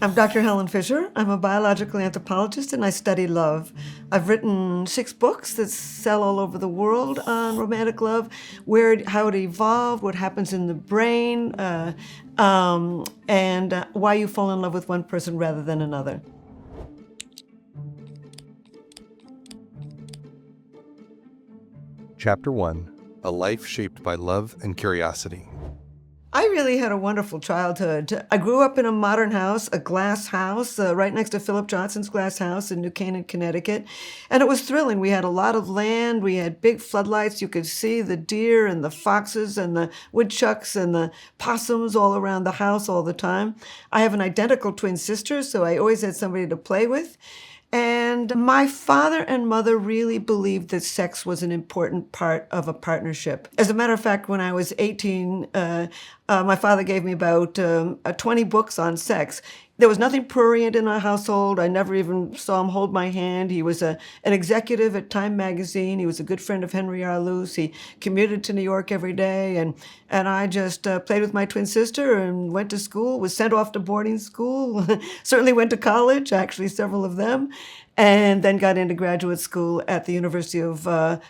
I'm Dr. Helen Fisher. I'm a biological anthropologist and I study love. I've written 6 books that sell all over the world on romantic love, how it evolved, what happens in the brain, and why you fall in love with one person rather than another. Chapter 1: A Life Shaped by Love and Curiosity. I really had a wonderful childhood. I grew up in a modern house, a glass house, right next to Philip Johnson's glass house in New Canaan, Connecticut. And it was thrilling. We had a lot of land. We had big floodlights. You could see the deer and the foxes and the woodchucks and the possums all around the house all the time. I have an identical twin sister, so I always had somebody to play with. And my father and mother really believed that sex was an important part of a partnership. As a matter of fact, when I was 18, my father gave me about 20 books on sex. There was nothing prurient in our household. I never even saw him hold my hand. He was an executive at Time magazine. He was a good friend of Henry R. Luce. He commuted to New York every day, and I just played with my twin sister and went to school, was sent off to boarding school, certainly went to college, actually several of them, and then got into graduate school at the University of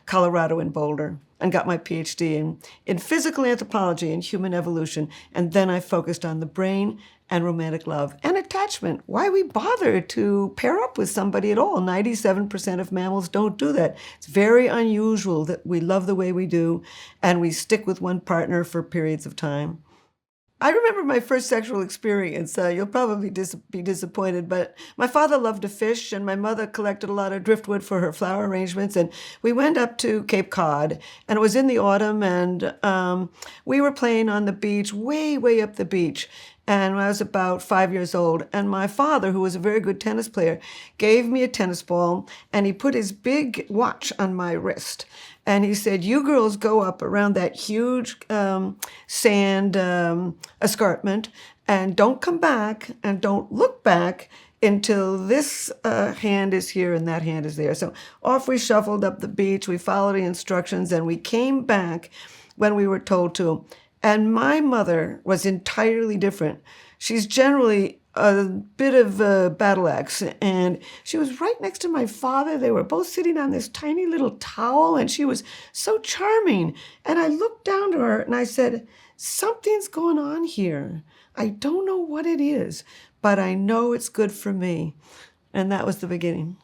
Colorado in Boulder and got my PhD in physical anthropology and human evolution. And then I focused on the brain and romantic love and attachment. Why we bother to pair up with somebody at all? 97% of mammals don't do that. It's very unusual that we love the way we do and we stick with one partner for periods of time. I remember my first sexual experience. You'll probably be disappointed, but my father loved to fish and my mother collected a lot of driftwood for her flower arrangements. And we went up to Cape Cod and it was in the autumn and we were playing on the beach, way, way up the beach. And I was about 5 years old. And my father, who was a very good tennis player, gave me a tennis ball and he put his big watch on my wrist. And he said, you girls go up around that huge sand escarpment and don't come back and don't look back until this hand is here and that hand is there. So off we shuffled up the beach. We followed the instructions and we came back when we were told to. And my mother was entirely different. She's generally a bit of a battle axe, and she was right next to my father. They were both sitting on this tiny little towel, and she was so charming. And I looked down to her and I said, something's going on here. I don't know what it is, but I know it's good for me. And that was the beginning.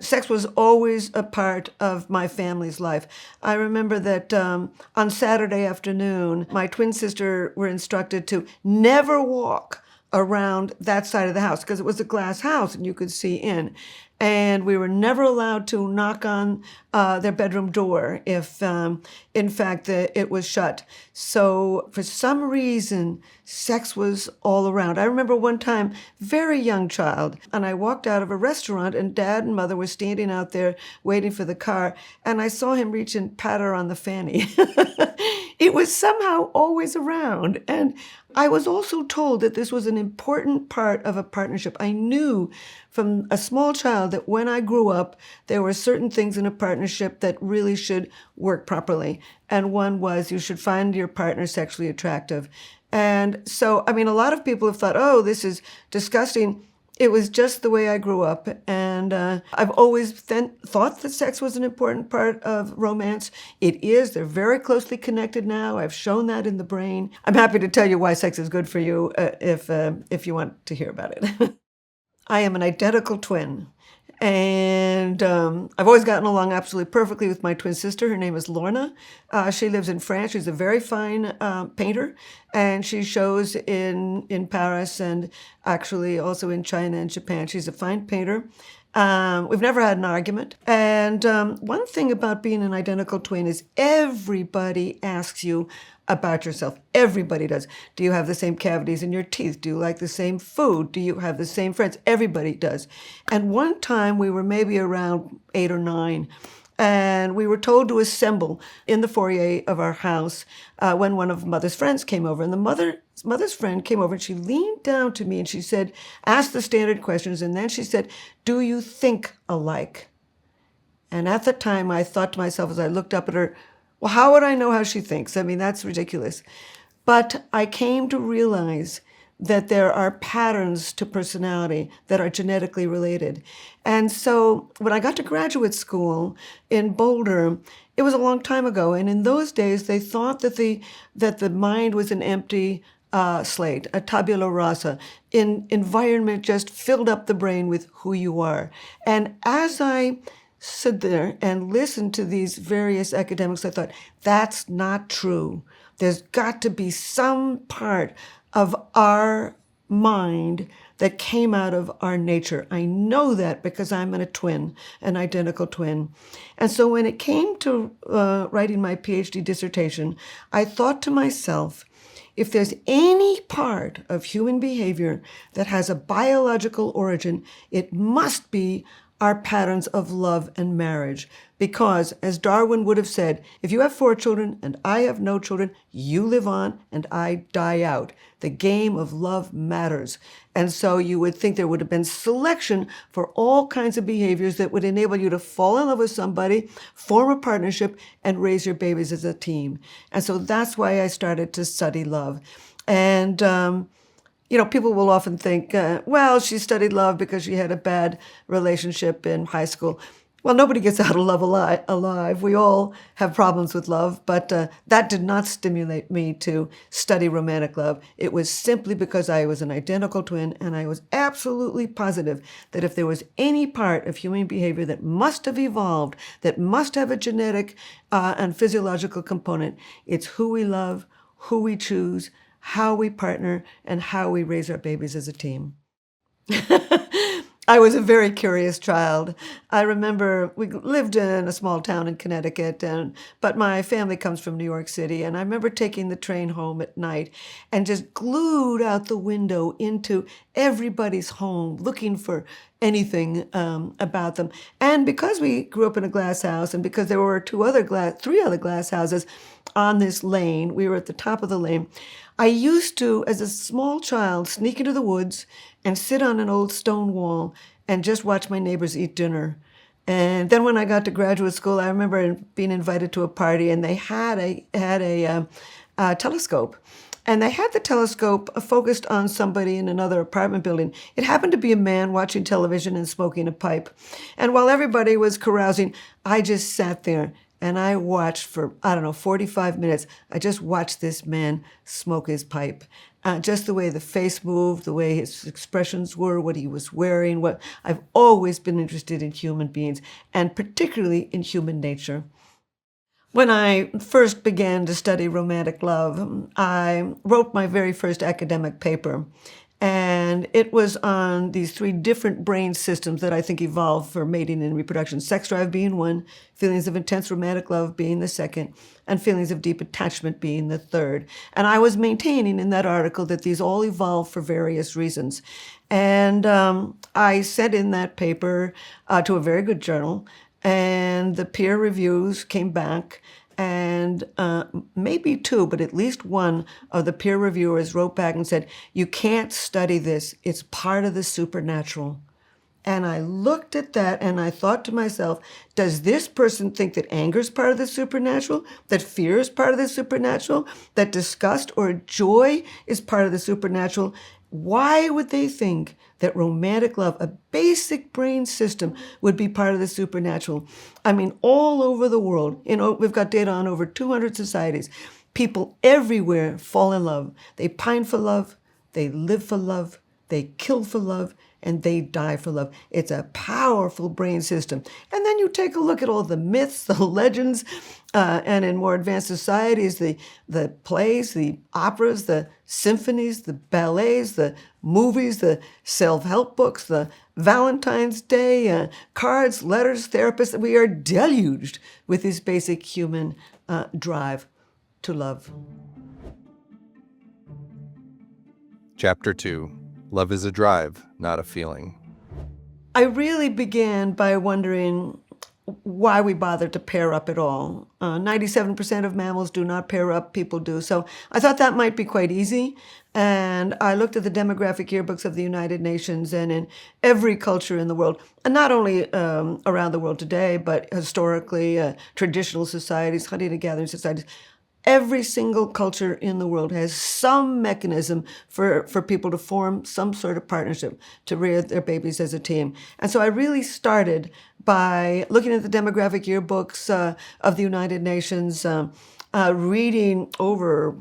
Sex was always a part of my family's life. I remember that on Saturday afternoon, my twin sister were instructed to never walk around that side of the house because it was a glass house and you could see in. And we were never allowed to knock on their bedroom door if, in fact, it was shut. So for some reason, sex was all around. I remember one time, very young child, and I walked out of a restaurant and Dad and Mother were standing out there waiting for the car, and I saw him reach and pat her on the fanny. It was somehow always around. And I was also told that this was an important part of a partnership. I knew from a small child that when I grew up, there were certain things in a partnership that really should work properly. And one was you should find your partner sexually attractive. And so, I mean, a lot of people have thought, oh, this is disgusting. It was just the way I grew up. And I've always thought that sex was an important part of romance. It is. They're very closely connected now. I've shown that in the brain. I'm happy to tell you why sex is good for you if you want to hear about it. I am an identical twin. And I've always gotten along absolutely perfectly with my twin sister. Her name is Lorna. She lives in France. She's a very fine painter, and she shows in Paris and actually also in China and Japan. She's a fine painter. We've never had an argument. And one thing about being an identical twin is everybody asks you about yourself. Everybody does. Do you have the same cavities in your teeth? Do you like the same food? Do you have the same friends? Everybody does. And one time we were maybe around 8 or 9, and we were told to assemble in the foyer of our house when one of Mother's friends came over. And the mother's friend came over and she leaned down to me and she said, asked the standard questions, and then she said, do you think alike? And at the time I thought to myself as I looked up at her, well, how would I know how she thinks? I mean, that's ridiculous. But I came to realize that there are patterns to personality that are genetically related. And so when I got to graduate school in Boulder, it was a long time ago, and in those days they thought that the mind was an empty slate, a tabula rasa. Environment just filled up the brain with who you are. And as I stood there and listened to these various academics, I thought, that's not true. There's got to be some part of our mind that came out of our nature. I know that because I'm a twin, an identical twin. And so when it came to writing my PhD dissertation, I thought to myself, if there's any part of human behavior that has a biological origin, it must be our patterns of love and marriage. Because, as Darwin would have said, if you have 4 children and I have no children, you live on and I die out. The game of love matters. And so you would think there would have been selection for all kinds of behaviors that would enable you to fall in love with somebody, form a partnership, and raise your babies as a team. And so that's why I started to study love. And people will often think, well, she studied love because she had a bad relationship in high school. Well, nobody gets out of love alive. We all have problems with love, but that did not stimulate me to study romantic love. It was simply because I was an identical twin, and I was absolutely positive that if there was any part of human behavior that must have evolved, that must have a genetic and physiological component, it's who we love, who we choose, how we partner, and how we raise our babies as a team. I was a very curious child. I remember we lived in a small town in Connecticut, but my family comes from New York City, and I remember taking the train home at night and just glued out the window into everybody's home, looking for anything about them. And because we grew up in a glass house, and because there were 3 other glass houses on this lane, we were at the top of the lane, I used to, as a small child, sneak into the woods and sit on an old stone wall and just watch my neighbors eat dinner. And then when I got to graduate school, I remember being invited to a party, and they had a telescope. And they had the telescope focused on somebody in another apartment building. It happened to be a man watching television and smoking a pipe. And while everybody was carousing, I just sat there and I watched for, 45 minutes. I just watched this man smoke his pipe. Just the way the face moved, the way his expressions were, what he was wearing. I've always been interested in human beings, and particularly in human nature. When I first began to study romantic love, I wrote my very first academic paper. And it was on these 3 different brain systems that I think evolved for mating and reproduction. Sex drive being one, feelings of intense romantic love being the second, and feelings of deep attachment being the third. And I was maintaining in that article that these all evolved for various reasons. And I sent in that paper to a very good journal, and the peer reviews came back. And maybe 2, but at least 1 of the peer reviewers wrote back and said, you can't study this. It's part of the supernatural. And I looked at that and I thought to myself, does this person think that anger is part of the supernatural, that fear is part of the supernatural, that disgust or joy is part of the supernatural? Why would they think that romantic love, a basic brain system, would be part of the supernatural? I mean, all over the world, we've got data on over 200 societies. People everywhere fall in love. They pine for love, they live for love, they kill for love, and they die for love. It's a powerful brain system. And then you take a look at all the myths, the legends, and in more advanced societies, the plays, the operas, the symphonies, the ballets, the movies, the self-help books, the Valentine's Day, cards, letters, therapists. We are deluged with this basic human drive to love. Chapter 2. Love is a drive, not a feeling. I really began by wondering why we bother to pair up at all. 97% of mammals do not pair up, people do. So I thought that might be quite easy. And I looked at the demographic yearbooks of the United Nations, and in every culture in the world, and not only around the world today, but historically, traditional societies, hunting and gathering societies, Every single culture in the world has some mechanism for people to form some sort of partnership to rear their babies as a team. And so I really started by looking at the demographic yearbooks of the United Nations, reading over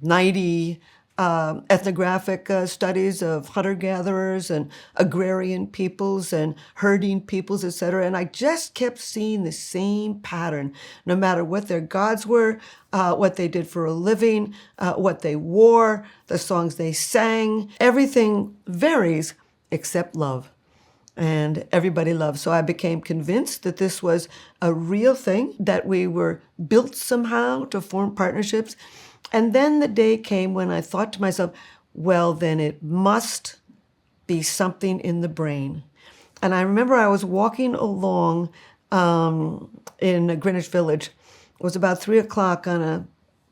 90 ethnographic studies of hunter-gatherers and agrarian peoples and herding peoples, etc. And I just kept seeing the same pattern, no matter what their gods were, what they did for a living, what they wore, the songs they sang. Everything varies except love. And everybody loves. So I became convinced that this was a real thing, that we were built somehow to form partnerships. And then the day came when I thought to myself, well, then it must be something in the brain. And I remember I was walking along in Greenwich Village. It was about 3 o'clock on a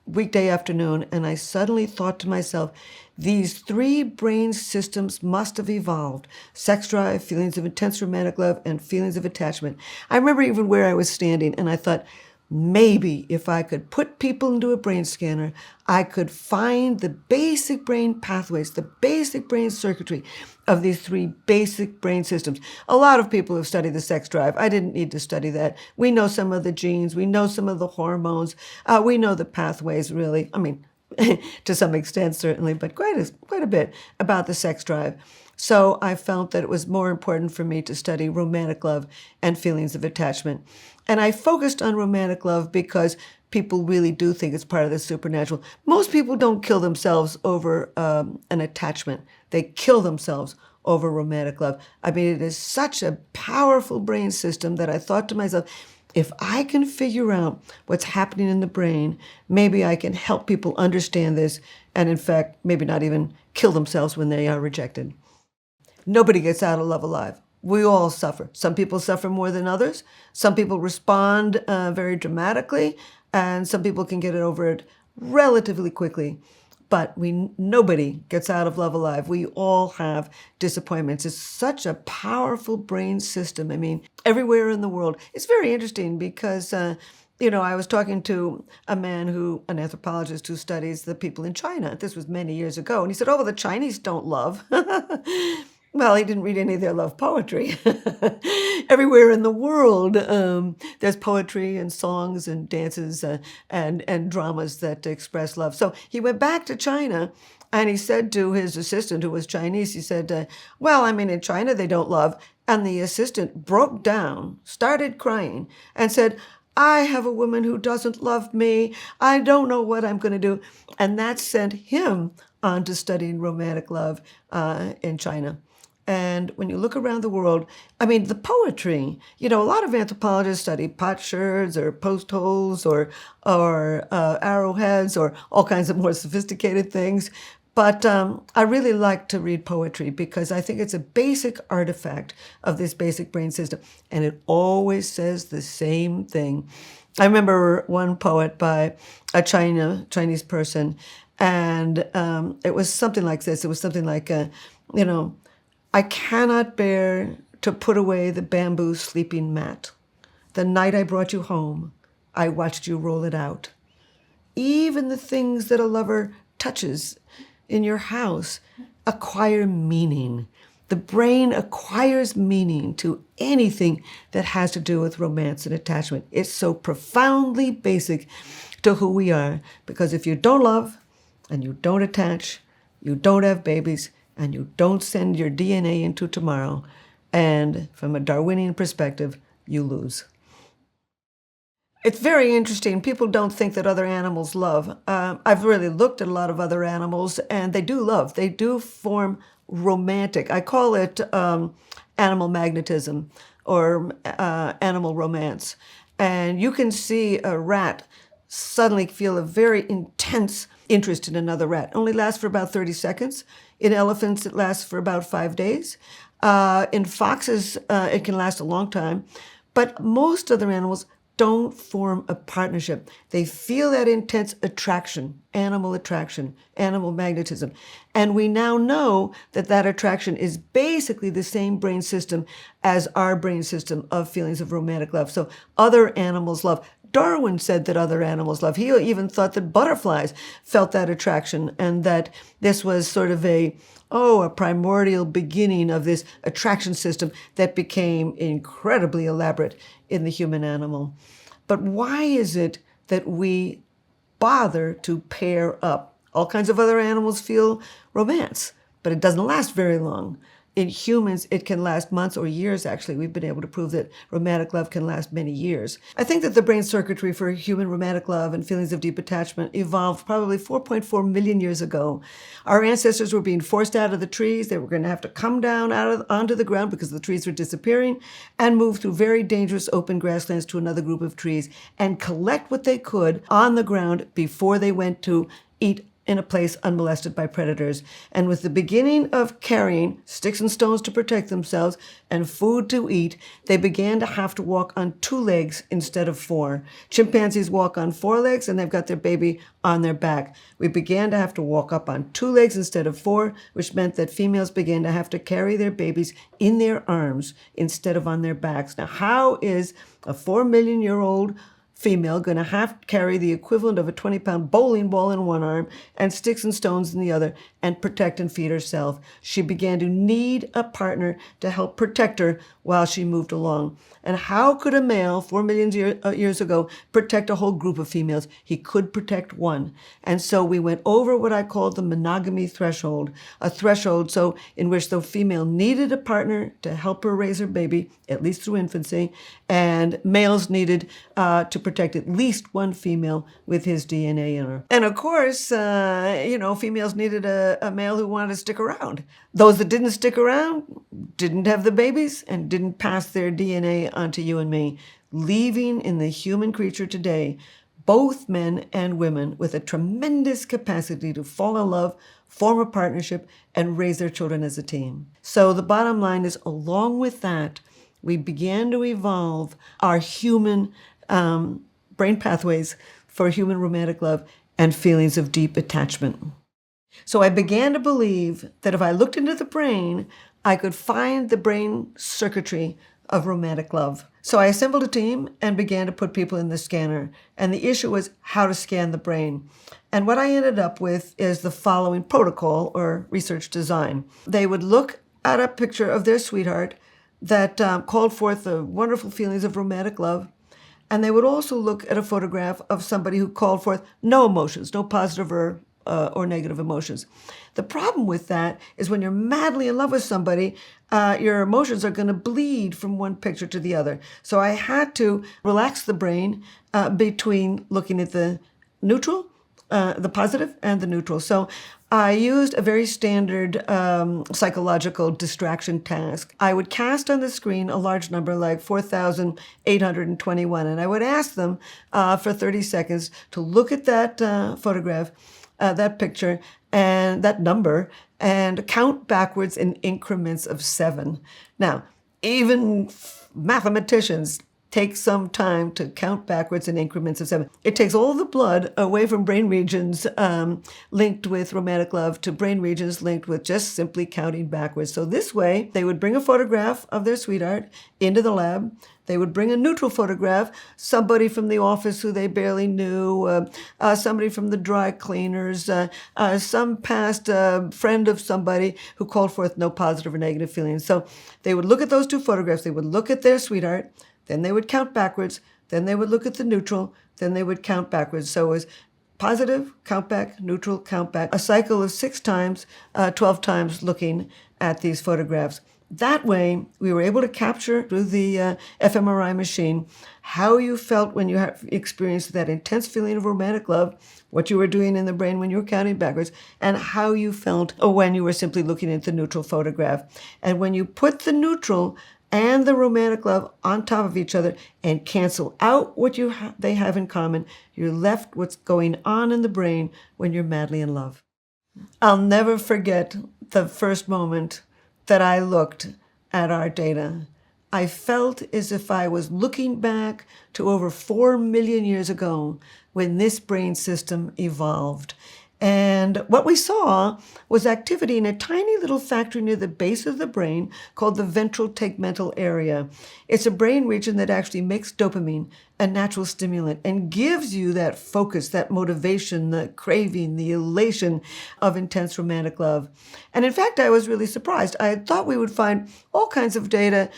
weekday afternoon, and I suddenly thought to myself, these three brain systems must have evolved: sex drive, feelings of intense romantic love, and feelings of attachment. I remember even where I was standing, and I thought, maybe if I could put people into a brain scanner, I could find the basic brain pathways, the basic brain circuitry of these three basic brain systems. A lot of people have studied the sex drive. I didn't need to study that. We know some of the genes. We know some of the hormones. We know the pathways, really. I mean, to some extent, certainly, but quite a bit about the sex drive. So I felt that it was more important for me to study romantic love and feelings of attachment. And I focused on romantic love because people really do think it's part of the supernatural. Most people don't kill themselves over an attachment. They kill themselves over romantic love. I mean, it is such a powerful brain system that I thought to myself, if I can figure out what's happening in the brain, maybe I can help people understand this and, in fact, maybe not even kill themselves when they are rejected. Nobody gets out of love alive. We all suffer. Some people suffer more than others. Some people respond very dramatically, and some people can get over it relatively quickly. But nobody gets out of love alive. We all have disappointments. It's such a powerful brain system. I mean, everywhere in the world. It's very interesting because, I was talking to an anthropologist who studies the people in China. This was many years ago. And he said, oh, well, the Chinese don't love. Well, he didn't read any of their love poetry. Everywhere in the world, there's poetry and songs and dances and dramas that express love. So he went back to China, and he said to his assistant, who was Chinese, he said, well, I mean, in China, they don't love. And the assistant broke down, started crying, and said, I have a woman who doesn't love me. I don't know what I'm going to do. And that sent him on to studying romantic love in China. And when you look around the world, I mean, the poetry, a lot of anthropologists study potsherds or post holes or arrowheads or all kinds of more sophisticated things. But I really like to read poetry because I think it's a basic artifact of this basic brain system. And it always says the same thing. I remember one poet by a Chinese person, and it was something like this. It was something like, I cannot bear to put away the bamboo sleeping mat. The night I brought you home, I watched you roll it out. Even the things that a lover touches in your house acquire meaning. The brain acquires meaning to anything that has to do with romance and attachment. It's so profoundly basic to who we are, because if you don't love and you don't attach, you don't have babies, and you don't send your DNA into tomorrow, and from a Darwinian perspective, you lose. It's very interesting. People don't think that other animals love. I've really looked at a lot of other animals, and they do love. They do form romantic. I call it animal magnetism or animal romance. And you can see a rat suddenly feel a very intense interest in another rat. It only lasts for about 30 seconds. In elephants, it lasts for about 5 days. In foxes, it can last a long time. But most other animals don't form a partnership. They feel that intense attraction, animal magnetism. And we now know that that attraction is basically the same brain system as our brain system of feelings of romantic love. So other animals love. Darwin said that other animals love. He even thought that butterflies felt that attraction, and that this was sort of a primordial beginning of this attraction system that became incredibly elaborate in the human animal. But why is it that we bother to pair up? All kinds of other animals feel romance, but it doesn't last very long. In humans, it can last months or years, actually. We've been able to prove that romantic love can last many years. I think that the brain circuitry for human romantic love and feelings of deep attachment evolved probably 4.4 million years ago. Our ancestors were being forced out of the trees. They were going to have to come down onto the ground because the trees were disappearing and move through very dangerous open grasslands to another group of trees and collect what they could on the ground before they went to eat in a place unmolested by predators. And with the beginning of carrying sticks and stones to protect themselves and food to eat, they began to have to walk on 2 legs instead of 4. Chimpanzees walk on 4 legs and they've got their baby on their back. We began to have to walk up on 2 legs instead of 4, which meant that females began to have to carry their babies in their arms instead of on their backs. Now, how is a 4-million-year-old female going to have to carry the equivalent of a 20-pound bowling ball in one arm and sticks and stones in the other and protect and feed herself? She began to need a partner to help protect her while she moved along. And how could a male 4 million years ago protect a whole group of females? He could protect one. And so we went over what I called the monogamy threshold, a threshold so in which the female needed a partner to help her raise her baby, at least through infancy, and males needed to protect at least one female with his DNA in her. And of course, females needed a male who wanted to stick around. Those that didn't stick around didn't have the babies and didn't pass their DNA onto you and me, leaving in the human creature today both men and women with a tremendous capacity to fall in love, form a partnership, and raise their children as a team. So the bottom line is, along with that, we began to evolve our human brain pathways for human romantic love and feelings of deep attachment. So I began to believe that if I looked into the brain, I could find the brain circuitry of romantic love. So I assembled a team and began to put people in the scanner. And the issue was how to scan the brain. And what I ended up with is the following protocol or research design. They would look at a picture of their sweetheart that called forth the wonderful feelings of romantic love. And they would also look at a photograph of somebody who called forth no emotions, no positive or negative emotions. The problem with that is when you're madly in love with somebody, your emotions are going to bleed from one picture to the other. So I had to relax the brain between looking at the neutral, the positive, and the neutral. So I used a very standard psychological distraction task. I would cast on the screen a large number like 4,821, and I would ask them for 30 seconds to look at that photograph, that picture, and that number, and count backwards in increments of 7. Now, even mathematicians take some time to count backwards in increments of 7. It takes all the blood away from brain regions linked with romantic love to brain regions linked with just simply counting backwards. So this way, they would bring a photograph of their sweetheart into the lab. They would bring a neutral photograph, somebody from the office who they barely knew, somebody from the dry cleaners, some past friend of somebody who called forth no positive or negative feelings. So they would look at those 2 photographs. They would look at their sweetheart. Then they would count backwards. Then they would look at the neutral. Then they would count backwards. So it was positive, count back, neutral, count back. A cycle of 6 times, 12 times looking at these photographs. That way, we were able to capture through the fMRI machine how you felt when you experienced that intense feeling of romantic love, what you were doing in the brain when you were counting backwards, and how you felt when you were simply looking at the neutral photograph. And when you put the neutral and the romantic love on top of each other and cancel out what they have in common, you're left what's going on in the brain when you're madly in love. I'll never forget the first moment that I looked at our data. I felt as if I was looking back to over 4 million years ago when this brain system evolved. And what we saw was activity in a tiny little factory near the base of the brain called the ventral tegmental area. It's a brain region that actually makes dopamine a natural stimulant and gives you that focus, that motivation, the craving, the elation of intense romantic love. And in fact, I was really surprised. I had thought we would find all kinds of data,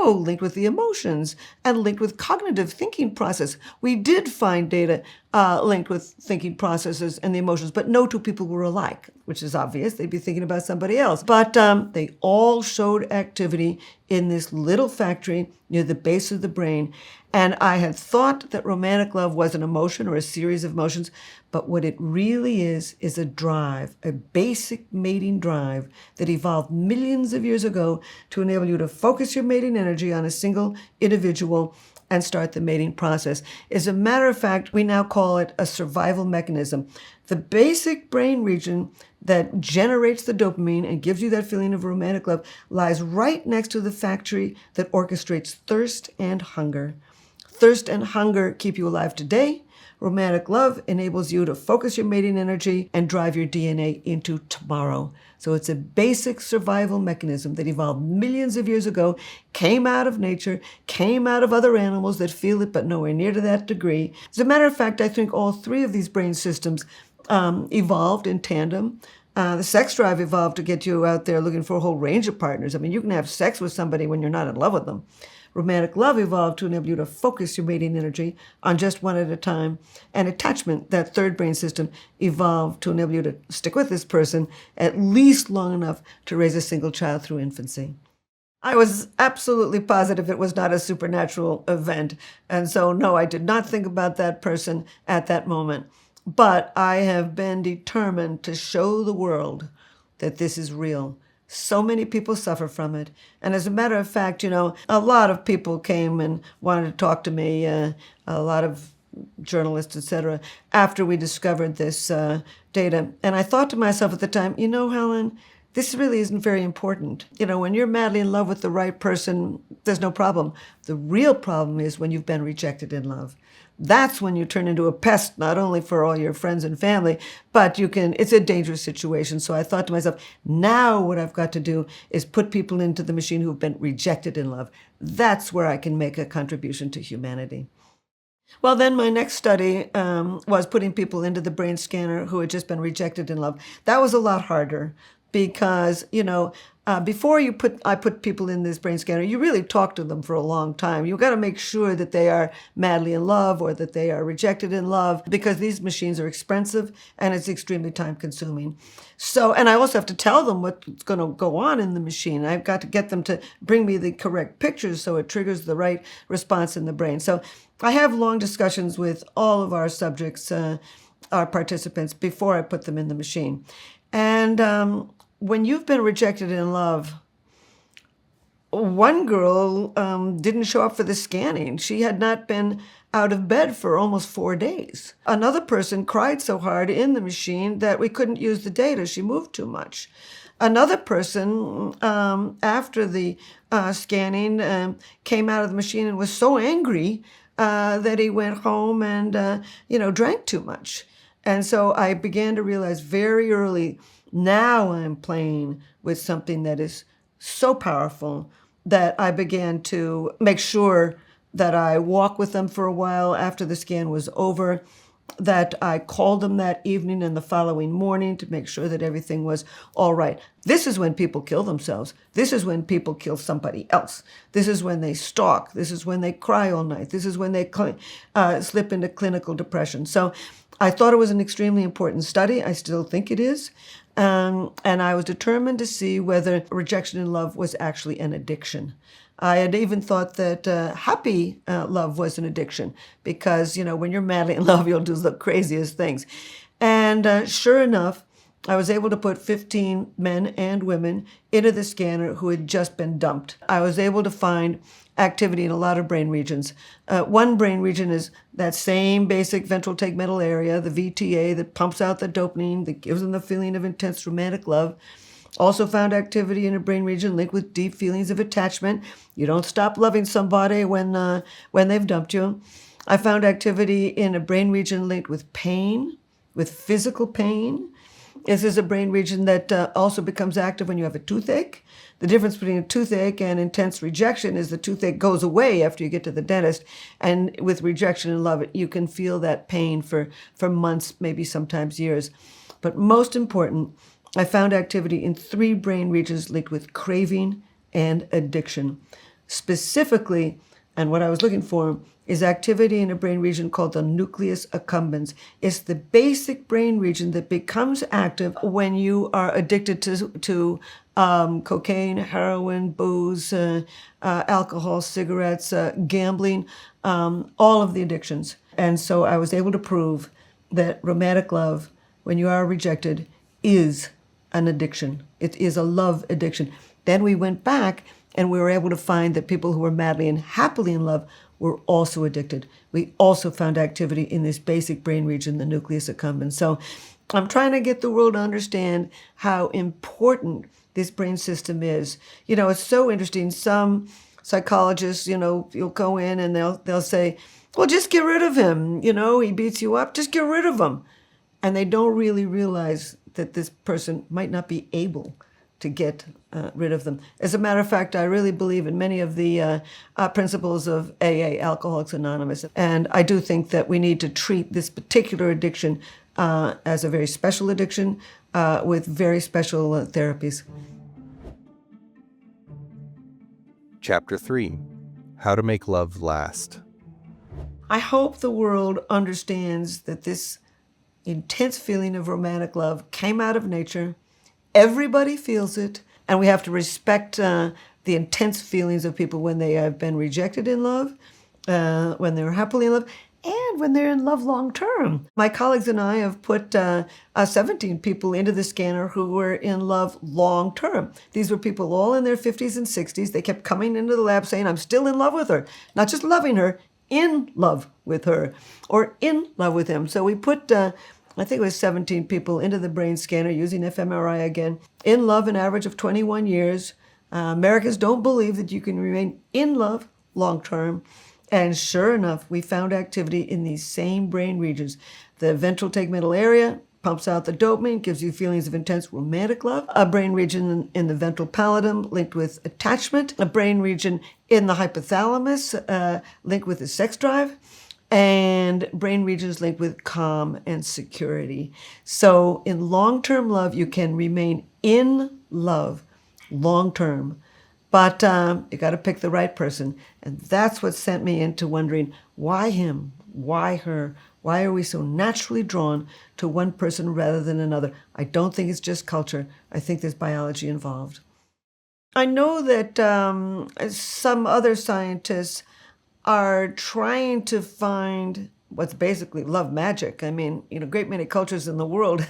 linked with the emotions and linked with cognitive thinking process. We did find data linked with thinking processes and the emotions, but no two people were alike, which is obvious. They'd be thinking about somebody else. But they all showed activity in this little factory near the base of the brain. And I had thought that romantic love was an emotion or a series of emotions, but what it really is a drive, a basic mating drive that evolved millions of years ago to enable you to focus your mating energy on a single individual and start the mating process. As a matter of fact, we now call it a survival mechanism. The basic brain region that generates the dopamine and gives you that feeling of romantic love lies right next to the factory that orchestrates thirst and hunger. Thirst and hunger keep you alive today. Romantic love enables you to focus your mating energy and drive your DNA into tomorrow. So it's a basic survival mechanism that evolved millions of years ago, came out of nature, came out of other animals that feel it, but nowhere near to that degree. As a matter of fact, I think all three of these brain systems evolved in tandem. The sex drive evolved to get you out there looking for a whole range of partners. I mean, you can have sex with somebody when you're not in love with them. Romantic love evolved to enable you to focus your mating energy on just one at a time. And attachment, that third brain system, evolved to enable you to stick with this person at least long enough to raise a single child through infancy. I was absolutely positive it was not a supernatural event. And so, no, I did not think about that person at that moment. But I have been determined to show the world that this is real. So many people suffer from it. And as a matter of fact, a lot of people came and wanted to talk to me, a lot of journalists, etc., after we discovered this data. And I thought to myself at the time, Helen, this really isn't very important. When you're madly in love with the right person, there's no problem. The real problem is when you've been rejected in love. That's when you turn into a pest, not only for all your friends and family, but it's a dangerous situation. So I thought to myself, now what I've got to do is put people into the machine who've been rejected in love. That's where I can make a contribution to humanity. Well, then my next study was putting people into the brain scanner who had just been rejected in love. That was a lot harder because, before I put people in this brain scanner, you really talk to them for a long time. You've got to make sure that they are madly in love or that they are rejected in love, because these machines are expensive and it's extremely time consuming. So, and I also have to tell them what's going to go on in the machine. I've got to get them to bring me the correct pictures so it triggers the right response in the brain. So I have long discussions with all of our subjects, our participants, before I put them in the machine. And when you've been rejected in love, one girl didn't show up for the scanning. She had not been out of bed for almost 4 days. Another person cried so hard in the machine that we couldn't use the data. She moved too much. Another person, after the scanning, came out of the machine and was so angry that he went home and, drank too much. And so I began to realize very early, now I'm playing with something that is so powerful that I began to make sure that I walk with them for a while after the scan was over, that I called them that evening and the following morning to make sure that everything was all right. This is when people kill themselves. This is when people kill somebody else. This is when they stalk. This is when they cry all night. This is when they slip into clinical depression. So I thought it was an extremely important study. I still think it is. And I was determined to see whether rejection in love was actually an addiction. I had even thought that happy love was an addiction because, when you're madly in love, you'll do the craziest things. And sure enough, I was able to put 15 men and women into the scanner who had just been dumped. I was able to find activity in a lot of brain regions. One brain region is that same basic ventral tegmental area, the VTA, that pumps out the dopamine, that gives them the feeling of intense romantic love. Also found activity in a brain region linked with deep feelings of attachment. You don't stop loving somebody when they've dumped you. I found activity in a brain region linked with pain, with physical pain. This is a brain region that also becomes active when you have a toothache. The difference between a toothache and intense rejection is the toothache goes away after you get to the dentist. And with rejection and love, you can feel that pain for months, maybe sometimes years. But most important, I found activity in 3 brain regions linked with craving and addiction. Specifically, and what I was looking for is activity in a brain region called the nucleus accumbens. It's the basic brain region that becomes active when you are addicted to cocaine, heroin, booze, alcohol, cigarettes, gambling, all of the addictions. And so I was able to prove that romantic love, when you are rejected, is an addiction. It is a love addiction. Then we went back and we were able to find that people who were madly and happily in love were also addicted. We also found activity in this basic brain region, the nucleus accumbens. So I'm trying to get the world to understand how important this brain system is. You know, it's so interesting. Some psychologists, you know, you'll go in and they'll say, well, just get rid of him. You know, he beats you up, just get rid of him. And they don't really realize that this person might not be able to get rid of them. As a matter of fact, I really believe in many of the principles of AA, Alcoholics Anonymous. And I do think that we need to treat this particular addiction as a very special addiction with very special therapies. Chapter 3. How to Make Love Last. I hope the world understands that this intense feeling of romantic love came out of nature. Everybody feels it, and we have to respect the intense feelings of people when they have been rejected in love, when they're happily in love, and when they're in love long term. My colleagues and I have put 17 people into the scanner who were in love long term. These were people all in their 50s and 60s. They kept coming into the lab saying, I'm still in love with her. Not just loving her, in love with her, or in love with him. So we put I think it was 17 people into the brain scanner using fMRI again, in love an average of 21 years. Americans don't believe that you can remain in love long term. And sure enough, we found activity in these same brain regions. The ventral tegmental area pumps out the dopamine, gives you feelings of intense romantic love. A brain region in the ventral pallidum linked with attachment. A brain region in the hypothalamus linked with the sex drive. And brain regions linked with calm and security. So in long-term love, you can remain in love long-term, but you got to pick the right person. And that's what sent me into wondering, why him? Why her? Why are we so naturally drawn to one person rather than another? I don't think it's just culture. I think there's biology involved. I know that some other scientists are trying to find what's basically love magic. I mean, you know, a great many cultures in the world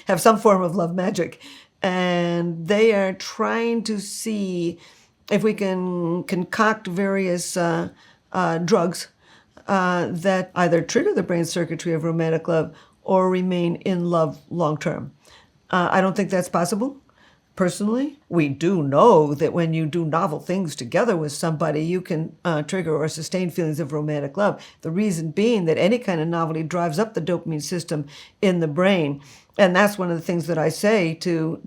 have some form of love magic. And they are trying to see if we can concoct various drugs that either trigger the brain circuitry of romantic love or remain in love long term. I don't think that's possible. Personally, we do know that when you do novel things together with somebody, you can trigger or sustain feelings of romantic love. The reason being that any kind of novelty drives up the dopamine system in the brain. And that's one of the things that I say to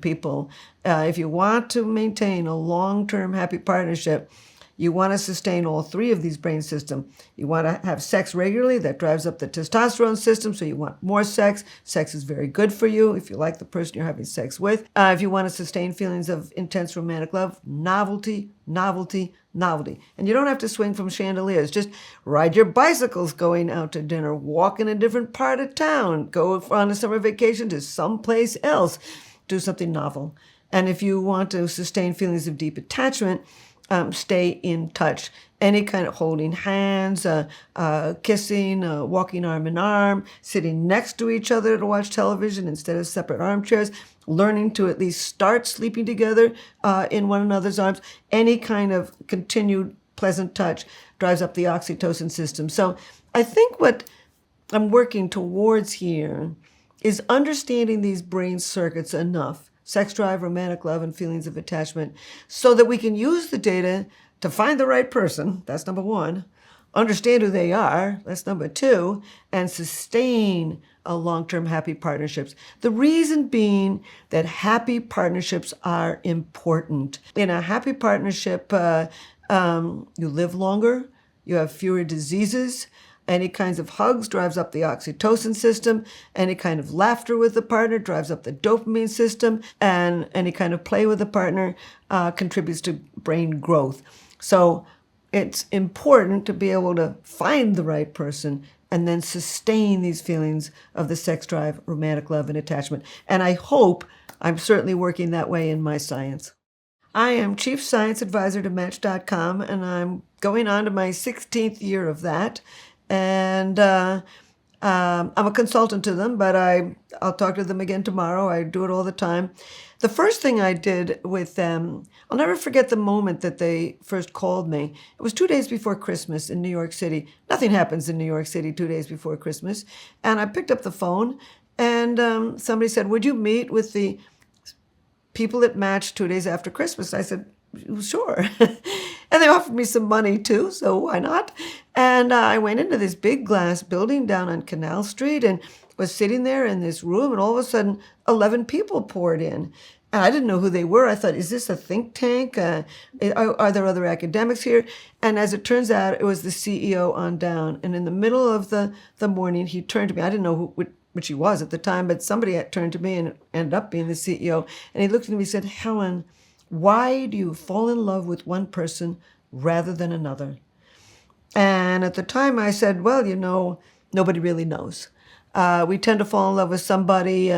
people. If you want to maintain a long-term happy partnership, you want to sustain all 3 of these brain systems. You want to have sex regularly. That drives up the testosterone system, so you want more sex. Sex is very good for you if you like the person you're having sex with. If you want to sustain feelings of intense romantic love, novelty, novelty, novelty. And you don't have to swing from chandeliers. Just ride your bicycles going out to dinner, walk in a different part of town, go on a summer vacation to someplace else. Do something novel. And if you want to sustain feelings of deep attachment, stay in touch. Any kind of holding hands, kissing, walking arm in arm, sitting next to each other to watch television instead of separate armchairs, learning to at least start sleeping together in one another's arms. Any kind of continued pleasant touch drives up the oxytocin system. So I think what I'm working towards here is understanding these brain circuits enough, sex drive, romantic love, and feelings of attachment, so that we can use the data to find the right person, that's number 1, understand who they are, that's number 2, and sustain long-term happy partnerships. The reason being that happy partnerships are important. In a happy partnership, you live longer, you have fewer diseases. Any kinds of hugs drives up the oxytocin system. Any kind of laughter with the partner drives up the dopamine system. And any kind of play with the partner contributes to brain growth. So it's important to be able to find the right person and then sustain these feelings of the sex drive, romantic love, and attachment. And I'm certainly working that way in my science. I am Chief Science Advisor to Match.com, and I'm going on to my 16th year of that. And I'm a consultant to them, but I'll talk to them again tomorrow. I do it all the time. The first thing I did with them, I'll never forget the moment that they first called me. It was 2 days before Christmas in New York City. Nothing happens in New York City 2 days before Christmas. And I picked up the phone, and somebody said, "Would you meet with the people at Match 2 days after Christmas?" I said, "Sure." And they offered me some money too, so why not? And I went into this big glass building down on Canal Street and was sitting there in this room, and all of a sudden 11 people poured in. And I didn't know who they were. I thought, is this a think tank? Are there other academics here? And as it turns out, it was the CEO on down. And in the middle of the morning, he turned to me. I didn't know which he was at the time, but somebody had turned to me and ended up being the CEO. And he looked at me and said, "Helen, why do you fall in love with one person rather than another?" And at the time I said, well, nobody really knows. We tend to fall in love with somebody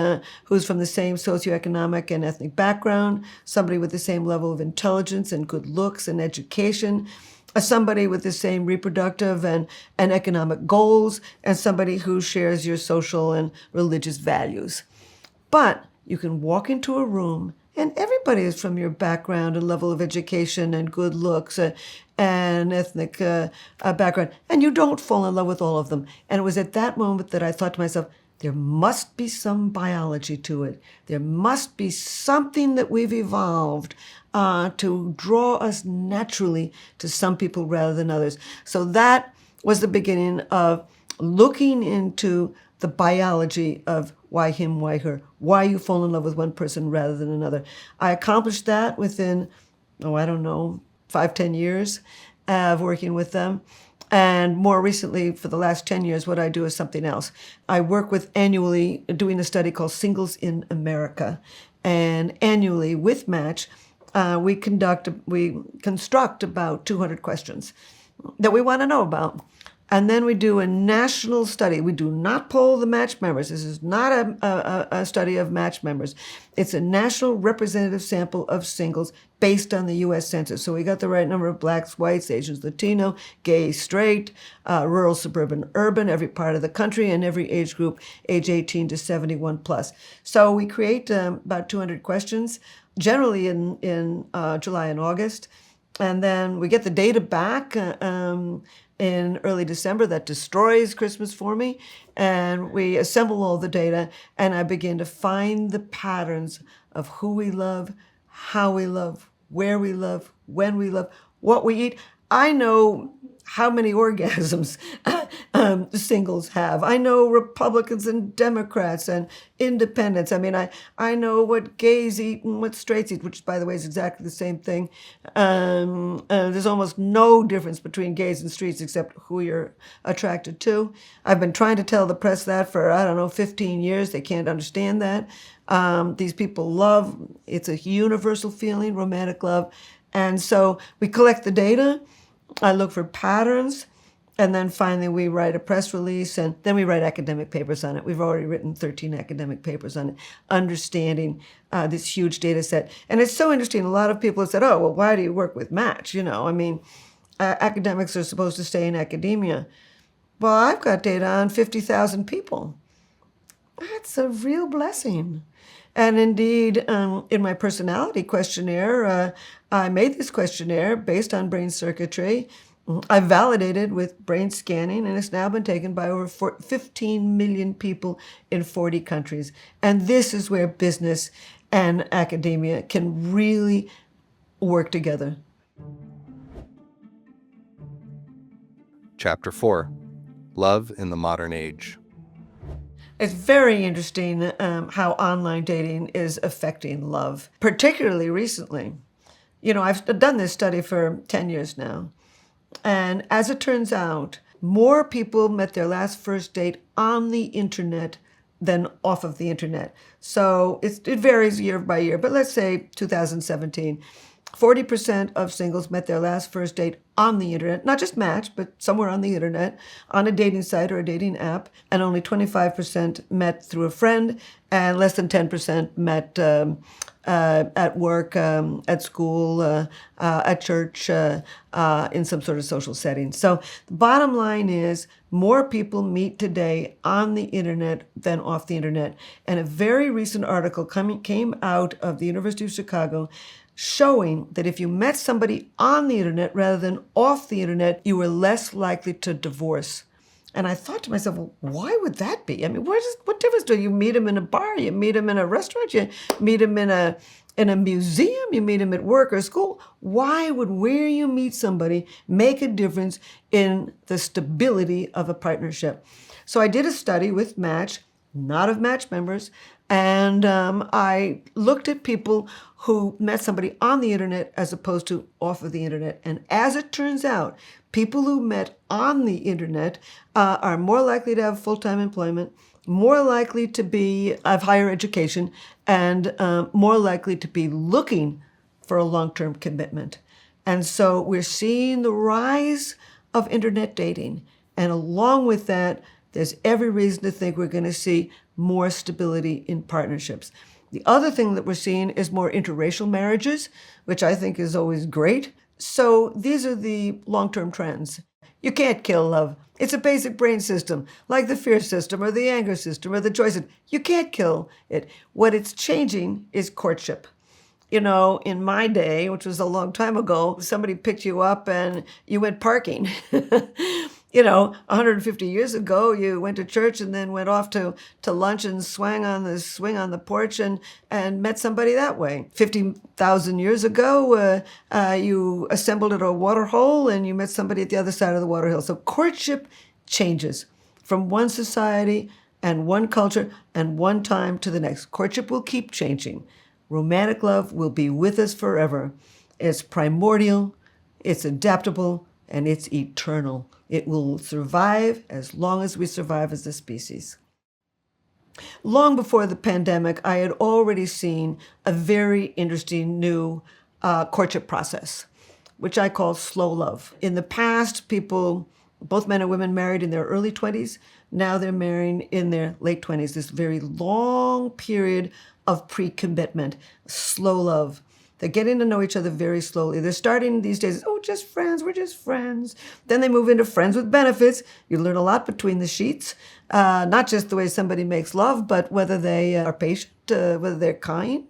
who's from the same socioeconomic and ethnic background, somebody with the same level of intelligence and good looks and education, somebody with the same reproductive and economic goals, and somebody who shares your social and religious values. But you can walk into a room and everybody is from your background and level of education and good looks and ethnic background, and you don't fall in love with all of them. And it was at that moment that I thought to myself, there must be some biology to it. There must be something that we've evolved to draw us naturally to some people rather than others. So that was the beginning of looking into the biology of why him, why her, why you fall in love with one person rather than another. I accomplished that within, 5-10 years of working with them. And more recently, for the last 10 years, what I do is something else. I work with annually doing a study called Singles in America. And annually with Match, we construct about 200 questions that we want to know about. And then we do a national study. We do not poll the Match members. This is not a study of Match members. It's a national representative sample of singles based on the U.S. Census. So we got the right number of blacks, whites, Asians, Latino, gay, straight, rural, suburban, urban, every part of the country, and every age group, age 18 to 71 plus. So we create about 200 questions, generally in July and August. And then we get the data back in early December. That destroys Christmas for me. And we assemble all the data, and I begin to find the patterns of who we love, how we love, where we love, when we love, what we eat. I know how many orgasms singles have. I know Republicans and Democrats and independents. I mean, I know what gays eat and what straights eat, which, by the way, is exactly the same thing. There's almost no difference between gays and straights except who you're attracted to. I've been trying to tell the press that for, 15 years. They can't understand that. These people love. It's a universal feeling, romantic love. And so we collect the data. I look for patterns, and then finally we write a press release, and then we write academic papers on it. We've already written 13 academic papers on it, understanding this huge data set. And it's so interesting. A lot of people have said, oh, well, why do you work with Match? Academics are supposed to stay in academia. Well, I've got data on 50,000 people. That's a real blessing. And indeed, in my personality questionnaire, I made this questionnaire based on brain circuitry. I validated with brain scanning, and it's now been taken by over 15 million people in 40 countries. And this is where business and academia can really work together. Chapter 4. Love in the Modern Age. It's very interesting how online dating is affecting love, particularly recently. I've done this study for 10 years now. And as it turns out, more people met their last first date on the internet than off of the internet. So it varies year by year, but let's say 2017. 40% of singles met their last first date on the internet, not just Match, but somewhere on the internet, on a dating site or a dating app, and only 25% met through a friend, and less than 10% met at work, at school, at church, in some sort of social setting. So the bottom line is more people meet today on the internet than off the internet. And a very recent article came out of the University of Chicago showing that if you met somebody on the internet rather than off the internet, you were less likely to divorce. And I thought to myself, well, why would that be? I mean, what difference do you meet him in a bar? You meet him in a restaurant? You meet him in a museum? You meet him at work or school? Why would where you meet somebody make a difference in the stability of a partnership? So I did a study with Match, not of Match members, and I looked at people who met somebody on the internet as opposed to off of the internet. And as it turns out, people who met on the internet are more likely to have full-time employment, more likely to have higher education, and more likely to be looking for a long-term commitment. And so we're seeing the rise of internet dating. And along with that, there's every reason to think we're going to see more stability in partnerships. The other thing that we're seeing is more interracial marriages, which I think is always great. So these are the long-term trends. You can't kill love. It's a basic brain system, like the fear system or the anger system or the joy system. You can't kill it. What it's changing is courtship. In my day, which was a long time ago, somebody picked you up and you went parking. 150 years ago, you went to church and then went off to lunch and swing on the porch and met somebody that way. 50,000 years ago, you assembled at a water hole and you met somebody at the other side of the water hole. So courtship changes from one society and one culture and one time to the next. Courtship will keep changing. Romantic love will be with us forever. It's primordial, it's adaptable, and it's eternal. It will survive as long as we survive as a species. Long before the pandemic, I had already seen a very interesting new courtship process, which I call slow love. In the past, people, both men and women, married in their early 20s. Now they're marrying in their late 20s. This very long period of pre-commitment, slow love. They're getting to know each other very slowly. They're starting these days, just friends, we're just friends. Then they move into friends with benefits. You learn a lot between the sheets, not just the way somebody makes love, but whether they are patient, whether they're kind,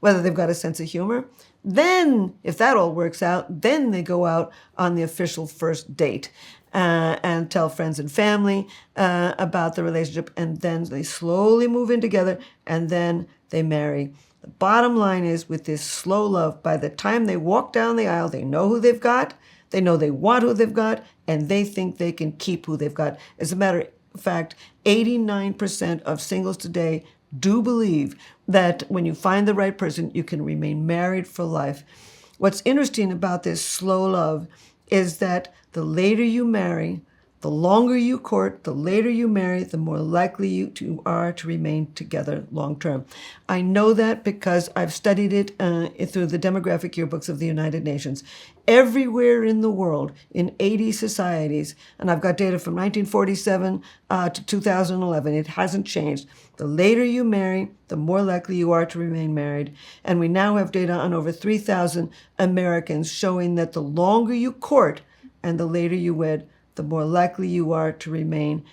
whether they've got a sense of humor. Then, if that all works out, then they go out on the official first date and tell friends and family about the relationship, and then they slowly move in together, and then they marry. The bottom line is, with this slow love, by the time they walk down the aisle, they know who they've got, they know they want who they've got, and they think they can keep who they've got. As a matter of fact, 89% of singles today do believe that when you find the right person, you can remain married for life. What's interesting about this slow love is that the later you marry, the longer you court, the later you marry, the more likely you are to remain together long term. I know that because I've studied it through the demographic yearbooks of the United Nations. Everywhere in the world, in 80 societies, and I've got data from 1947 to 2011, it hasn't changed. The later you marry, the more likely you are to remain married. And we now have data on over 3,000 Americans showing that the longer you court and the later you wed, the more likely you are to remain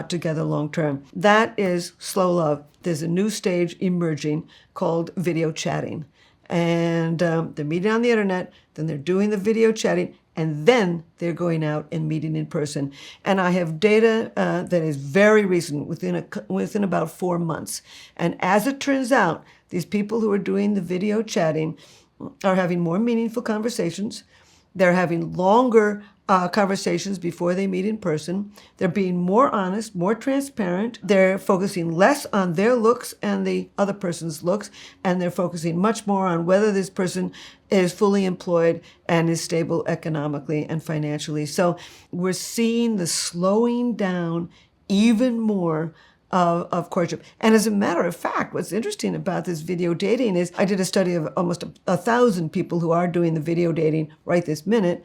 together long term. That is slow love. There's a new stage emerging called video chatting. And they're meeting on the internet, then they're doing the video chatting, and then they're going out and meeting in person. And I have data that is very recent, within about 4 months. And as it turns out, these people who are doing the video chatting are having more meaningful conversations. They're having longer conversations before they meet in person. They're being more honest, more transparent. They're focusing less on their looks and the other person's looks, and they're focusing much more on whether this person is fully employed and is stable economically and financially. So we're seeing the slowing down even more of courtship. And as a matter of fact, what's interesting about this video dating is I did a study of almost 1,000 people who are doing the video dating right this minute,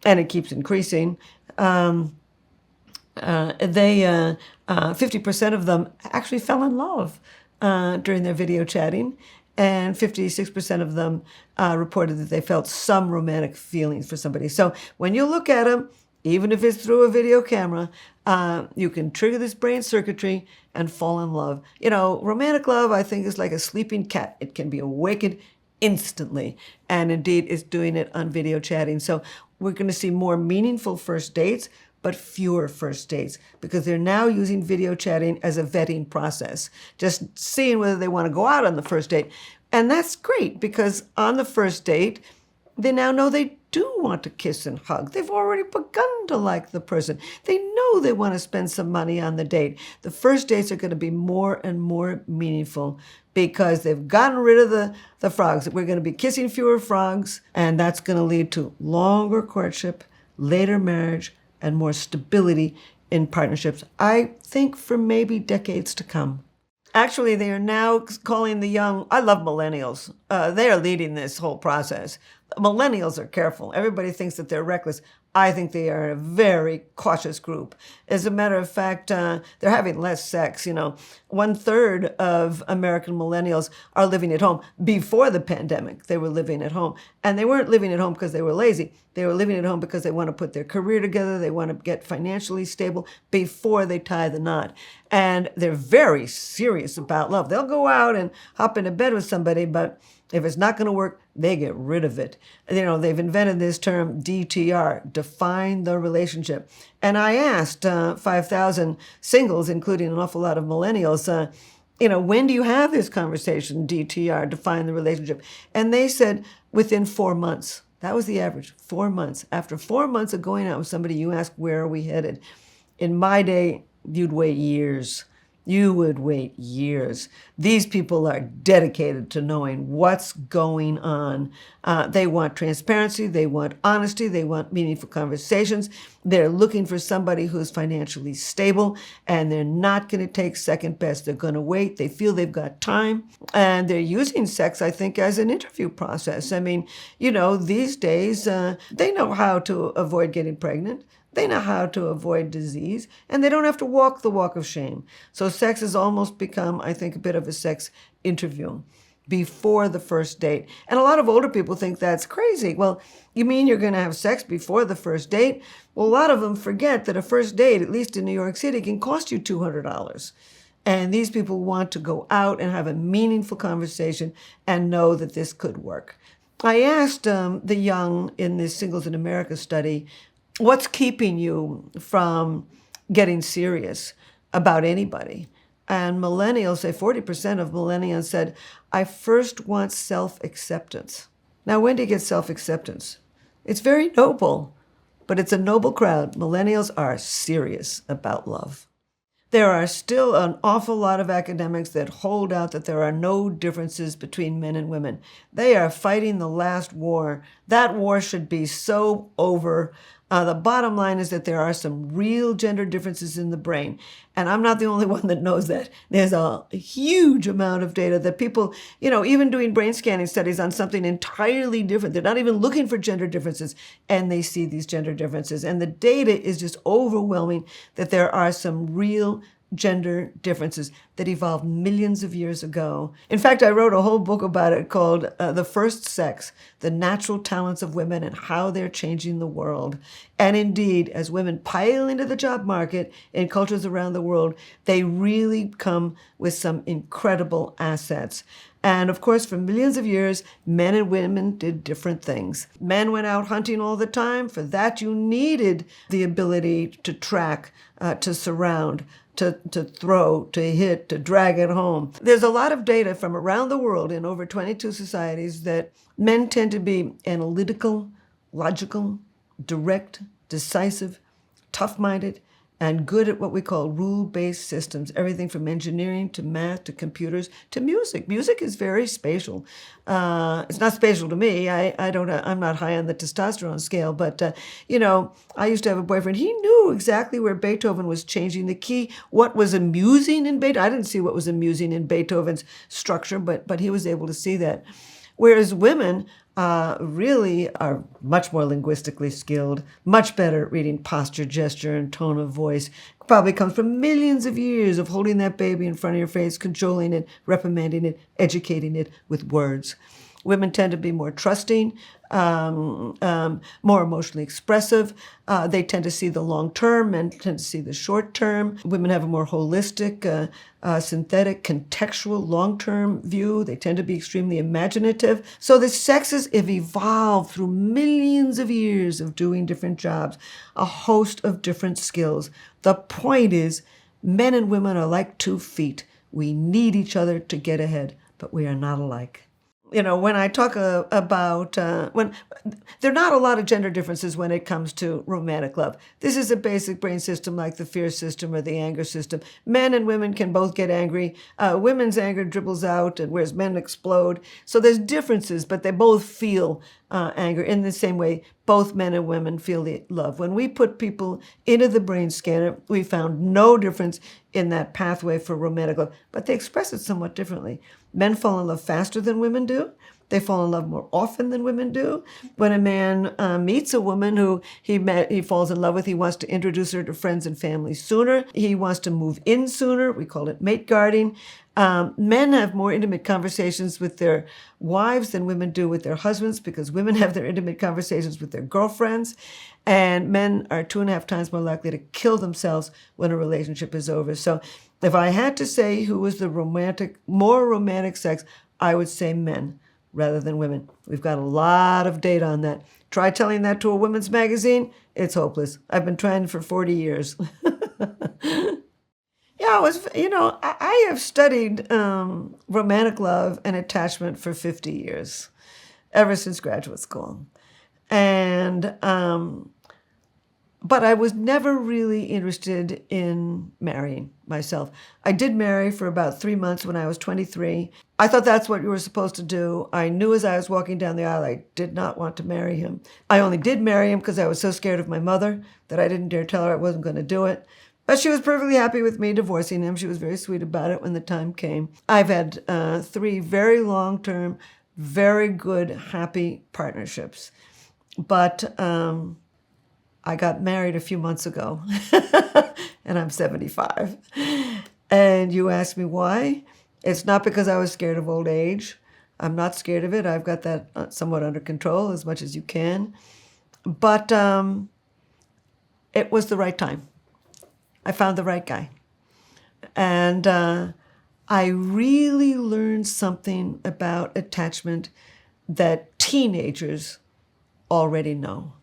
and it keeps increasing. 50% of them actually fell in love during their video chatting, and 56% of them reported that they felt some romantic feelings for somebody. So when you look at them, even if it's through a video camera, you can trigger this brain circuitry and fall in love. You know, romantic love, I think, is like a sleeping cat. It can be awakened instantly, and indeed is doing it on video chatting. So we're going to see more meaningful first dates, but fewer first dates, because they're now using video chatting as a vetting process, just seeing whether they want to go out on the first date. And that's great, because on the first date, they now know they do want to kiss and hug. They've already begun to like the person. They know they want to spend some money on the date. The first dates are going to be more and more meaningful because they've gotten rid of the frogs. We're going to be kissing fewer frogs, and that's going to lead to longer courtship, later marriage, and more stability in partnerships, I think, for maybe decades to come. Actually, they are now calling the young, I love millennials. They are leading this whole process. Millennials are careful. Everybody thinks that they're reckless. I think they are a very cautious group. As a matter of fact, they're having less sex. You know, 1/3 of American millennials are living at home. Before the pandemic, they were living at home. And they weren't living at home because they were lazy. They were living at home because they want to put their career together. They want to get financially stable before they tie the knot. And they're very serious about love. They'll go out and hop into bed with somebody, but if it's not going to work, they get rid of it. You know, they've invented this term DTR, define the relationship. And I asked 5,000 singles, including an awful lot of millennials, when do you have this conversation, DTR, define the relationship? And they said within 4 months. That was the average, 4 months. After 4 months of going out with somebody, you ask, where are we headed? In my day, you'd wait years. You would wait years. These people are dedicated to knowing what's going on. They want transparency. They want honesty. They want meaningful conversations. They're looking for somebody who's financially stable, and they're not going to take second best. They're going to wait. They feel they've got time, and they're using sex, I think, as an interview process. I mean, these days, they know how to avoid getting pregnant. They know how to avoid disease, and they don't have to walk the walk of shame. So sex has almost become, I think, a bit of a sex interview before the first date. And a lot of older people think that's crazy. Well, you mean you're going to have sex before the first date? Well, a lot of them forget that a first date, at least in New York City, can cost you $200. And these people want to go out and have a meaningful conversation and know that this could work. I asked the young in this Singles in America study, what's keeping you from getting serious about anybody? And millennials, say 40% of millennials said, I first want self-acceptance. Now, when do you get self-acceptance? It's very noble, but it's a noble crowd. Millennials are serious about love. There are still an awful lot of academics that hold out that there are no differences between men and women. They are fighting the last war. That war should be so over. The bottom line is that there are some real gender differences in the brain. And I'm not the only one that knows that. There's a huge amount of data that people, even doing brain scanning studies on something entirely different. They're not even looking for gender differences, and they see these gender differences. And the data is just overwhelming that there are some real gender differences that evolved millions of years ago. In fact, I wrote a whole book about it called The First Sex, The Natural Talents of Women and How They're Changing the World. And indeed, as women pile into the job market in cultures around the world, they really come with some incredible assets. And of course, for millions of years, men and women did different things. Men went out hunting all the time. For that, you needed the ability to track, to surround, to throw, to hit, to drag it home. There's a lot of data from around the world in over 22 societies that men tend to be analytical, logical, direct, decisive, tough-minded, and good at what we call rule-based systems, everything from engineering to math to computers to music. Music is very spatial. It's not spatial to me. I'm not high on the testosterone scale, but I used to have a boyfriend. He knew exactly where Beethoven was changing the key, what was amusing in Beethoven. I didn't see what was amusing in Beethoven's structure, but he was able to see that. Whereas women really are much more linguistically skilled, much better at reading posture, gesture, and tone of voice. Probably comes from millions of years of holding that baby in front of your face, cajoling it, reprimanding it, educating it with words. Women tend to be more trusting, more emotionally expressive. They tend to see the long term, men tend to see the short term. Women have a more holistic, synthetic, contextual, long-term view. They tend to be extremely imaginative. So the sexes have evolved through millions of years of doing different jobs, a host of different skills. The point is, men and women are like 2 feet. We need each other to get ahead, but we are not alike. When I talk about, when there are not a lot of gender differences when it comes to romantic love. This is a basic brain system like the fear system or the anger system. Men and women can both get angry. Women's anger dribbles out, and whereas men explode. So there's differences, but they both feel anger in the same way both men and women feel the love. When we put people into the brain scanner, we found no difference in that pathway for romantic love, but they express it somewhat differently. Men fall in love faster than women do. They fall in love more often than women do. When a man meets a woman who he falls in love with, he wants to introduce her to friends and family sooner. He wants to move in sooner. We call it mate guarding. Men have more intimate conversations with their wives than women do with their husbands, because women have their intimate conversations with their girlfriends. And men are 2.5 times more likely to kill themselves when a relationship is over. So if I had to say who was the more romantic sex, I would say men rather than women. We've got a lot of data on that. Try telling that to a women's magazine. It's hopeless. I've been trying for 40 years. Yeah, I have studied romantic love and attachment for 50 years, ever since graduate school. And but I was never really interested in marrying myself. I did marry for about 3 months when I was 23. I thought that's what you were supposed to do. I knew as I was walking down the aisle, I did not want to marry him. I only did marry him because I was so scared of my mother that I didn't dare tell her I wasn't going to do it. But she was perfectly happy with me divorcing him. She was very sweet about it when the time came. I've had 3 very long-term, very good, happy partnerships. But I got married a few months ago, and I'm 75. And you ask me why? It's not because I was scared of old age. I'm not scared of it. I've got that somewhat under control as much as you can. But it was the right time. I found the right guy. And I really learned something about attachment that teenagers already know.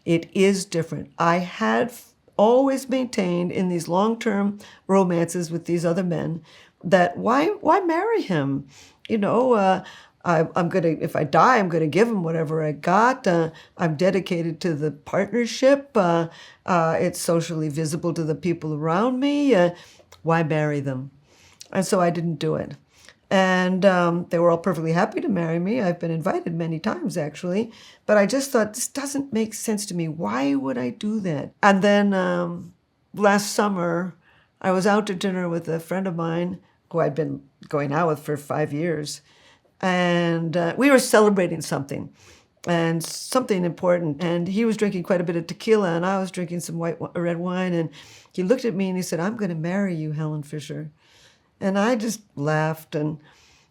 It is different. I had always maintained in these long-term romances with these other men that why marry him? I'm gonna, if I die, I'm gonna give him whatever I got. I'm dedicated to the partnership. It's socially visible to the people around me. Why marry them? And so I didn't do it. And they were all perfectly happy to marry me. I've been invited many times, actually. But I just thought, this doesn't make sense to me. Why would I do that? And then last summer, I was out to dinner with a friend of mine who I'd been going out with for 5 years. And we were celebrating something, and something important. And he was drinking quite a bit of tequila, and I was drinking some red wine. And he looked at me and he said, "I'm going to marry you, Helen Fisher." And I just laughed. And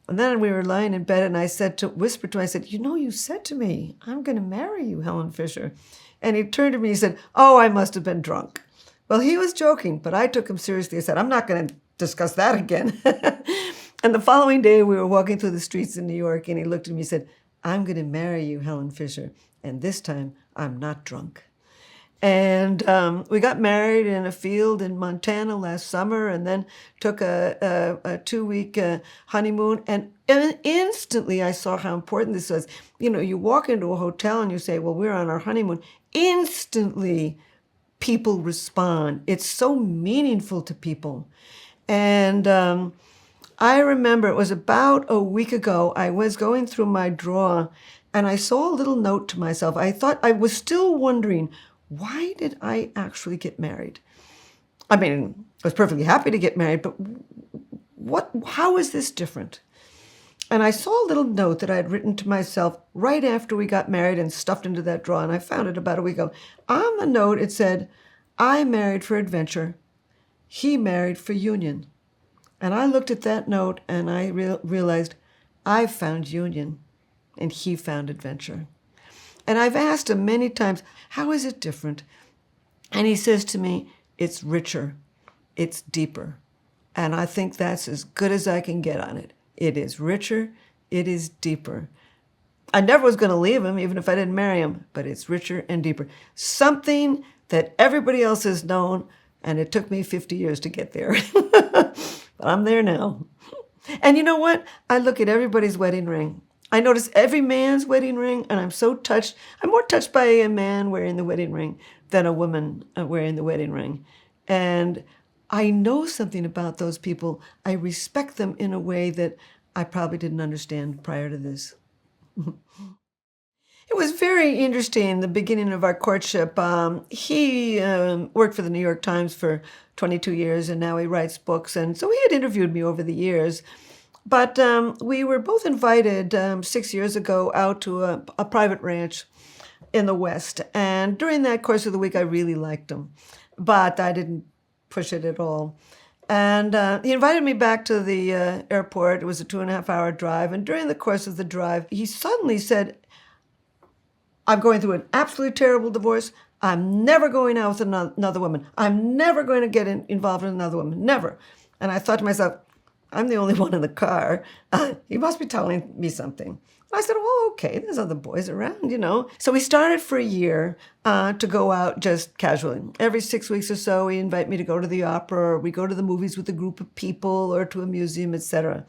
then we were lying in bed, and I whispered to him, I said, "You said to me, I'm going to marry you, Helen Fisher." And he turned to me and he said, "Oh, I must have been drunk." Well, he was joking, but I took him seriously. I said, "I'm not going to discuss that again." And the following day, we were walking through the streets in New York, and he looked at me and said, "I'm going to marry you, Helen Fisher. And this time, I'm not drunk." And we got married in a field in Montana last summer, and then took a 2-week honeymoon. And instantly I saw how important this was. You know, you walk into a hotel and you say, well, we're on our honeymoon. Instantly, people respond. It's so meaningful to people. And I remember it was about a week ago, I was going through my drawer and I saw a little note to myself. I thought, I was still wondering, why did I actually get married? I mean, I was perfectly happy to get married, but how is this different? And I saw a little note that I had written to myself right after we got married and stuffed into that drawer, and I found it about a week ago. On the note, it said, I married for adventure. He married for union. And I looked at that note and I realized I found union and he found adventure. And I've asked him many times, how is it different? And he says to me, it's richer, it's deeper. And I think that's as good as I can get on it. It is richer, it is deeper. I never was going to leave him, even if I didn't marry him, but it's richer and deeper. Something that everybody else has known, and it took me 50 years to get there. But I'm there now. And you know what? I look at everybody's wedding ring. I notice every man's wedding ring, and I'm so touched. I'm more touched by a man wearing the wedding ring than a woman wearing the wedding ring. And I know something about those people. I respect them in a way that I probably didn't understand prior to this. It was very interesting, the beginning of our courtship. He worked for the New York Times for 22 years, and now he writes books. And so he had interviewed me over the years. But we were both invited 6 years ago out to a private ranch in the West. And during that course of the week, I really liked him. But I didn't push it at all. And he invited me back to the airport. It was a 2.5-hour drive. And during the course of the drive, he suddenly said, I'm going through an absolutely terrible divorce. I'm never going out with another woman. I'm never going to get involved in another woman. Never. And I thought to myself, I'm the only one in the car. He must be telling me something. And I said, well, okay, there's other boys around, you know. So we started for a year to go out just casually. Every 6 weeks or so, he invite me to go to the opera, or we go to the movies with a group of people, or to a museum, etc.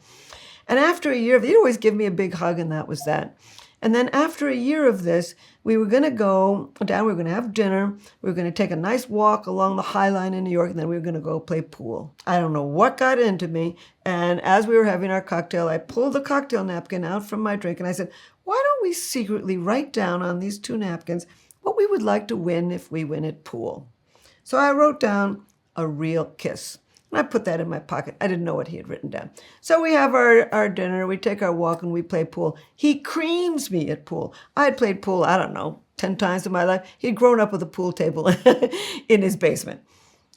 And after a year, he'd always give me a big hug, and that was that. And then after a year of this, we were going to go down, we were going to have dinner, we were going to take a nice walk along the High Line in New York, and then we were going to go play pool. I don't know what got into me, and as we were having our cocktail, I pulled the cocktail napkin out from my drink, and I said, why don't we secretly write down on these 2 napkins what we would like to win if we win at pool? So I wrote down a real kiss. And I put that in my pocket. I didn't know what he had written down. So we have our dinner, we take our walk, and we play pool. He creams me at pool. I had played pool, I don't know, 10 times in my life. He'd grown up with a pool table in his basement.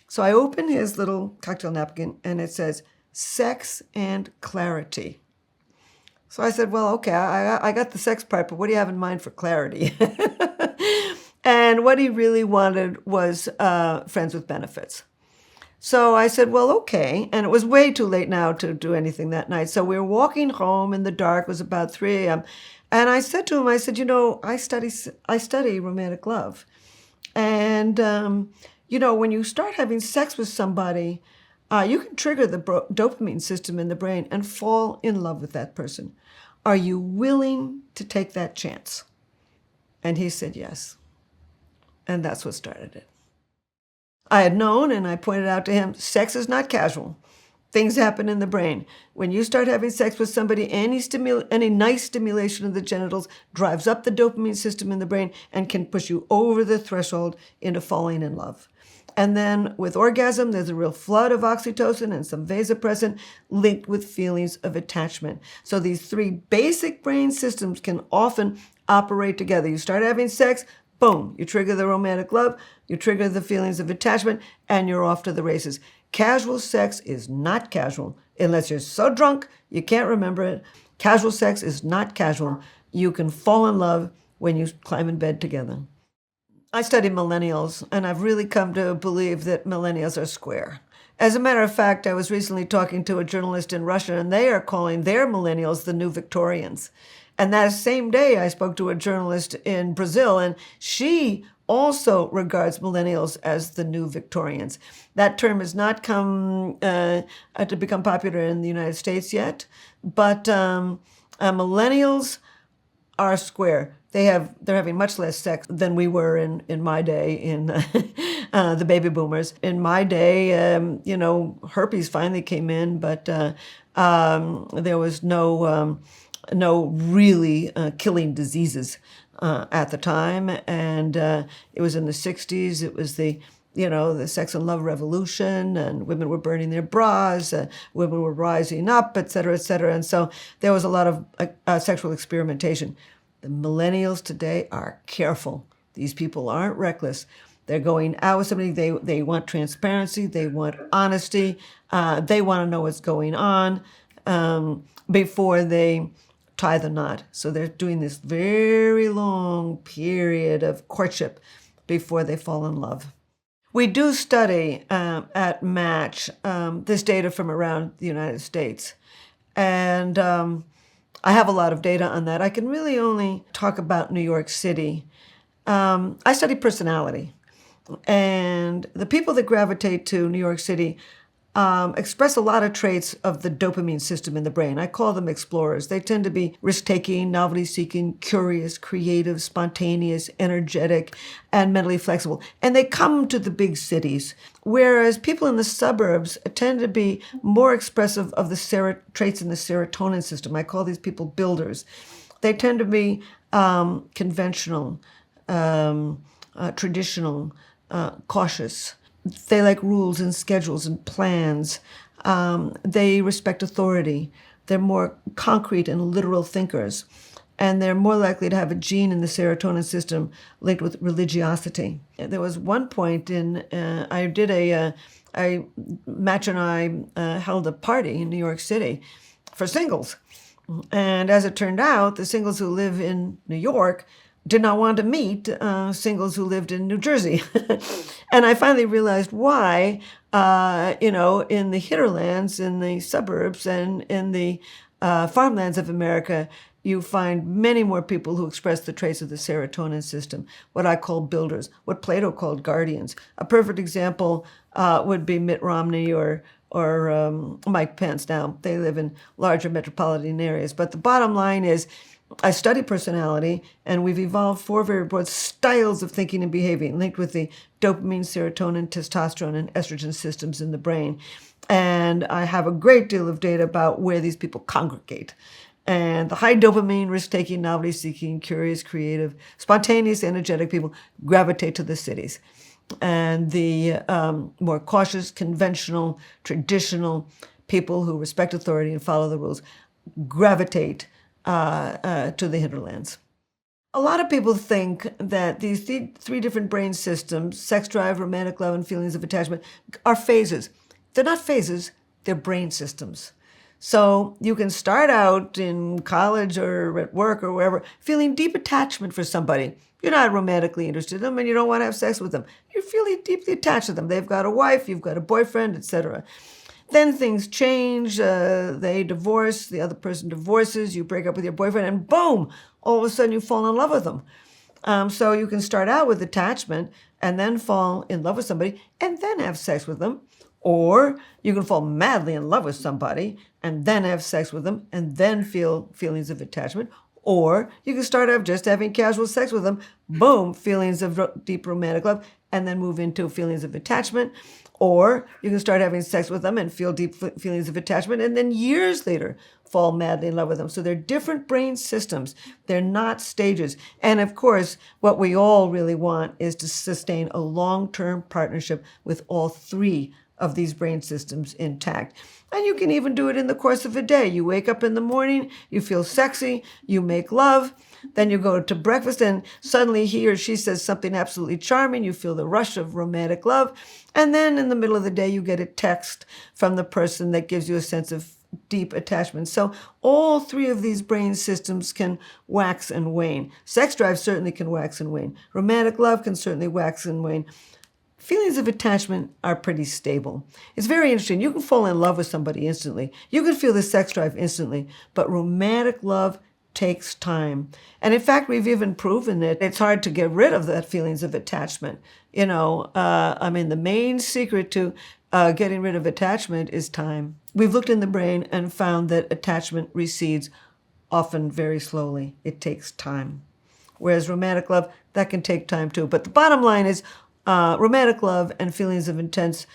So I open his little cocktail napkin, and it says, sex and clarity. So I said, well, okay, I got the sex part, but what do you have in mind for clarity? And what he really wanted was friends with benefits. So I said, well, okay. And it was way too late now to do anything that night. So we were walking home in the dark. It was about 3 a.m. And I said to him, I said, you know, I study romantic love. And, you know, when you start having sex with somebody, you can trigger the dopamine system in the brain and fall in love with that person. Are you willing to take that chance? And he said yes. And that's what started it. I had known, and I pointed out to him, sex is not casual. Things happen in the brain. When you start having sex with somebody, any nice stimulation of the genitals drives up the dopamine system in the brain and can push you over the threshold into falling in love. And then with orgasm, there's a real flood of oxytocin and some vasopressin linked with feelings of attachment. So these 3 basic brain systems can often operate together. You start having sex, boom, you trigger the romantic love, you trigger the feelings of attachment, and you're off to the races. Casual sex is not casual unless you're so drunk you can't remember it. Casual sex is not casual. You can fall in love when you climb in bed together. I study millennials, and I've really come to believe that millennials are square. As a matter of fact, I was recently talking to a journalist in Russia, and they are calling their millennials the new Victorians. And that same day, I spoke to a journalist in Brazil, and she also regards millennials as the new Victorians. That term has not come to become popular in the United States yet, but millennials are square. They're having much less sex than we were in my day, in the baby boomers. In my day, herpes finally came in, but there was no really killing diseases at the time, and it was in the 60s. It was the sex and love revolution, and women were burning their bras, women were rising up, et cetera, et cetera. And so there was a lot of sexual experimentation. The millennials today are careful. These people aren't reckless. They're going out with somebody. They want transparency. They want honesty. They want to know what's going on before they tie the knot. So they're doing this very long period of courtship before they fall in love. We do study at Match this data from around the United States. And I have a lot of data on that. I can really only talk about New York City. I study personality. And the people that gravitate to New York City express a lot of traits of the dopamine system in the brain. I call them explorers. They tend to be risk-taking, novelty-seeking, curious, creative, spontaneous, energetic, and mentally flexible. And they come to the big cities, whereas people in the suburbs tend to be more expressive of the traits in the serotonin system. I call these people builders. They tend to be conventional, traditional, cautious. They like rules and schedules and plans. They respect authority. They're more concrete and literal thinkers. And they're more likely to have a gene in the serotonin system linked with religiosity. There was one point Match and I held a party in New York City for singles. And as it turned out, the singles who live in New York did not want to meet singles who lived in New Jersey. And I finally realized why, in the hinterlands, in the suburbs, and in the farmlands of America, you find many more people who express the traits of the serotonin system, what I call builders, what Plato called guardians. A perfect example would be Mitt Romney or Mike Pence. Now, they live in larger metropolitan areas. But the bottom line is, I study personality, and we've evolved 4 very broad styles of thinking and behaving linked with the dopamine, serotonin, testosterone, and estrogen systems in the brain. And I have a great deal of data about where these people congregate. And the high dopamine, risk-taking, novelty-seeking, curious, creative, spontaneous, energetic people gravitate to the cities. And the more cautious, conventional, traditional people who respect authority and follow the rules gravitate to the hinterlands. A lot of people think that these three different brain systems, sex drive, romantic love, and feelings of attachment, are phases. They're not phases, they're brain systems. So you can start out in college or at work or wherever feeling deep attachment for somebody. You're not romantically interested in them and you don't want to have sex with them. You're feeling deeply attached to them. They've got a wife, you've got a boyfriend, etc. Then things change, they divorce, the other person divorces, you break up with your boyfriend, and boom, all of a sudden you fall in love with them. So you can start out with attachment and then fall in love with somebody and then have sex with them. Or you can fall madly in love with somebody and then have sex with them and then feel feelings of attachment. Or you can start out just having casual sex with them, boom, feelings of deep romantic love, and then move into feelings of attachment. Or you can start having sex with them and feel deep feelings of attachment, and then years later fall madly in love with them. So they're different brain systems. They're not stages. And of course, what we all really want is to sustain a long-term partnership with all 3 of these brain systems intact. And you can even do it in the course of a day. You wake up in the morning, you feel sexy, you make love, then you go to breakfast and suddenly he or she says something absolutely charming, you feel the rush of romantic love, and then in the middle of the day you get a text from the person that gives you a sense of deep attachment. So all 3 of these brain systems can wax and wane. Sex drive certainly can wax and wane. Romantic love can certainly wax and wane. Feelings of attachment are pretty stable. It's very interesting. You can fall in love with somebody instantly. You can feel the sex drive instantly, but romantic love takes time. And in fact, we've even proven that it's hard to get rid of that feelings of attachment. The main secret to getting rid of attachment is time. We've looked in the brain and found that attachment recedes often very slowly. It takes time. Whereas romantic love, that can take time too. But the bottom line is romantic love and feelings of intense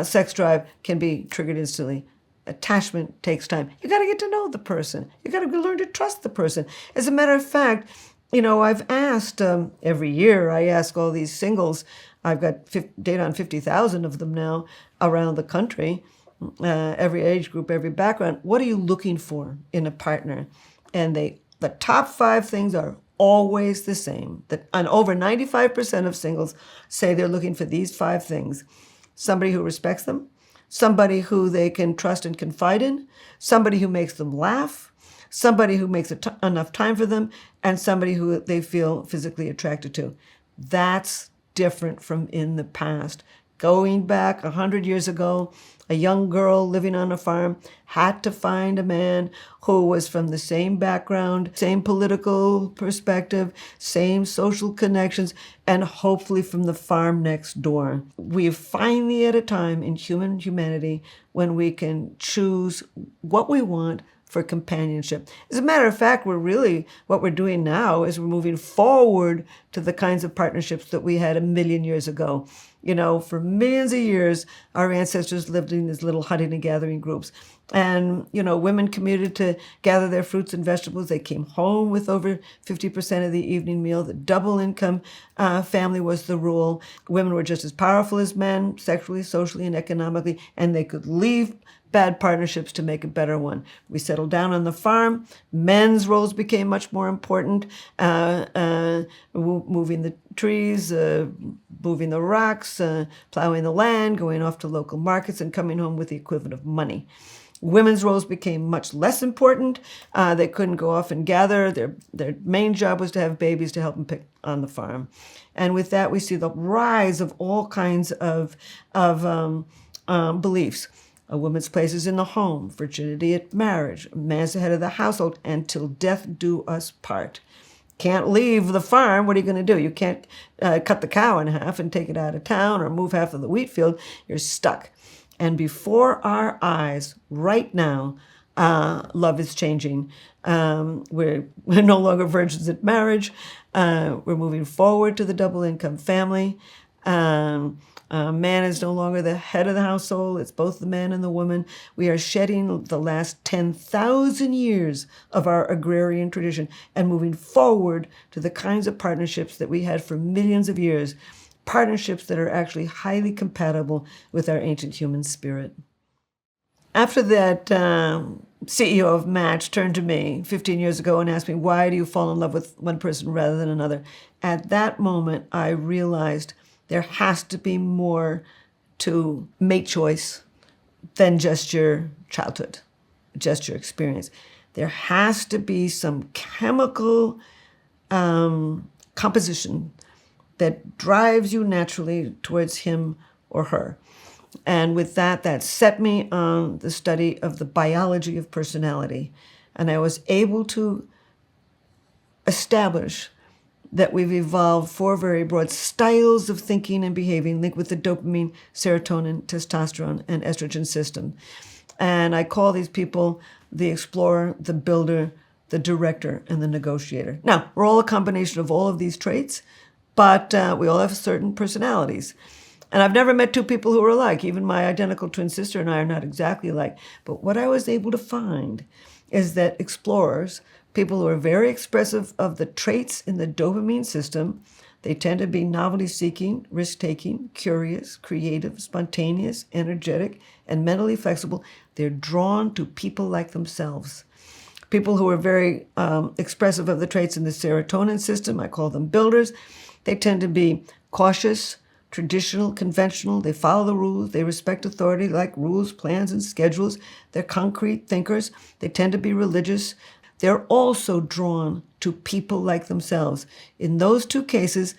sex drive can be triggered instantly. Attachment takes time. You got to get to know the person. You got to learn to trust the person. As a matter of fact, I've asked every year, I ask all these singles, I've got data on 50,000 of them now around the country, every age group, every background. What are you looking for in a partner? And the top 5 things are always the same. And over 95% of singles say they're looking for these 5 things. Somebody who respects them, somebody who they can trust and confide in, somebody who makes them laugh, somebody who makes enough time for them, and somebody who they feel physically attracted to. That's different from in the past. Going back 100 years ago, a young girl living on a farm had to find a man who was from the same background, same political perspective, same social connections, and hopefully from the farm next door. We're finally at a time in humanity when we can choose what we want for companionship. As a matter of fact, what we're doing now is we're moving forward to the kinds of partnerships that we had 1,000,000 years ago. For millions of years, our ancestors lived in these little hunting and gathering groups. And, women commuted to gather their fruits and vegetables. They came home with over 50% of the evening meal. The double income family was the rule. Women were just as powerful as men, sexually, socially, and economically, and they could leave bad partnerships to make a better one. We settled down on the farm. Men's roles became much more important, moving the trees, moving the rocks, plowing the land, going off to local markets, and coming home with the equivalent of money. Women's roles became much less important. They couldn't go off and gather. Their main job was to have babies to help them pick on the farm. And with that, we see the rise of all kinds of beliefs. A woman's place is in the home, virginity at marriage, a man's the head of the household, and till death do us part. Can't leave the farm. What are you going to do? You can't cut the cow in half and take it out of town or move half of the wheat field. You're stuck. And before our eyes, right now, love is changing. We're no longer virgins at marriage. We're moving forward to the double income family. Man is no longer the head of the household. It's both the man and the woman. We are shedding the last 10,000 years of our agrarian tradition and moving forward to the kinds of partnerships that we had for millions of years, partnerships that are actually highly compatible with our ancient human spirit. After that, CEO of Match turned to me 15 years ago and asked me, why do you fall in love with one person rather than another? At that moment, I realized there has to be more to mate choice than just your childhood, just your experience. There has to be some chemical composition that drives you naturally towards him or her. And with that set me on the study of the biology of personality. And I was able to establish that we've evolved 4 very broad styles of thinking and behaving linked with the dopamine, serotonin, testosterone, and estrogen system. And I call these people the explorer, the builder, the director, and the negotiator. Now, we're all a combination of all of these traits, but we all have certain personalities. And I've never met 2 people who are alike. Even my identical twin sister and I are not exactly alike. But what I was able to find is that explorers, people who are very expressive of the traits in the dopamine system, they tend to be novelty-seeking, risk-taking, curious, creative, spontaneous, energetic, and mentally flexible. They're drawn to people like themselves. People who are very expressive of the traits in the serotonin system, I call them builders. They tend to be cautious, traditional, conventional. They follow the rules. They respect authority, like rules, plans, and schedules. They're concrete thinkers. They tend to be religious. They're also drawn to people like themselves. In those 2 cases,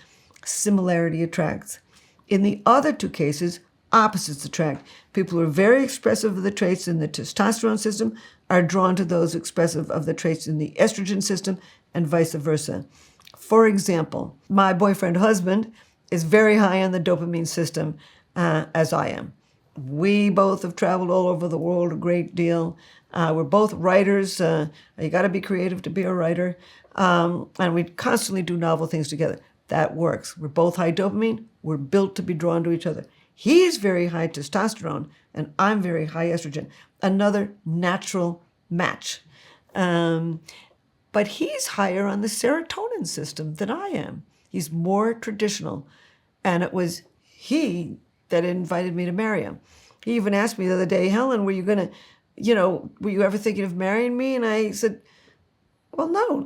similarity attracts. In the other 2 cases, opposites attract. People who are very expressive of the traits in the testosterone system are drawn to those expressive of the traits in the estrogen system and vice versa. For example, my boyfriend husband is very high on the dopamine system, as I am. We both have traveled all over the world a great deal. We're both writers. You got to be creative to be a writer. And we constantly do novel things together. That works. We're both high dopamine. We're built to be drawn to each other. He's very high testosterone, and I'm very high estrogen. Another natural match. But he's higher on the serotonin system than I am. He's more traditional. And it was he that invited me to marry him. He even asked me the other day, Helen, were you ever thinking of marrying me? And I said, well, no,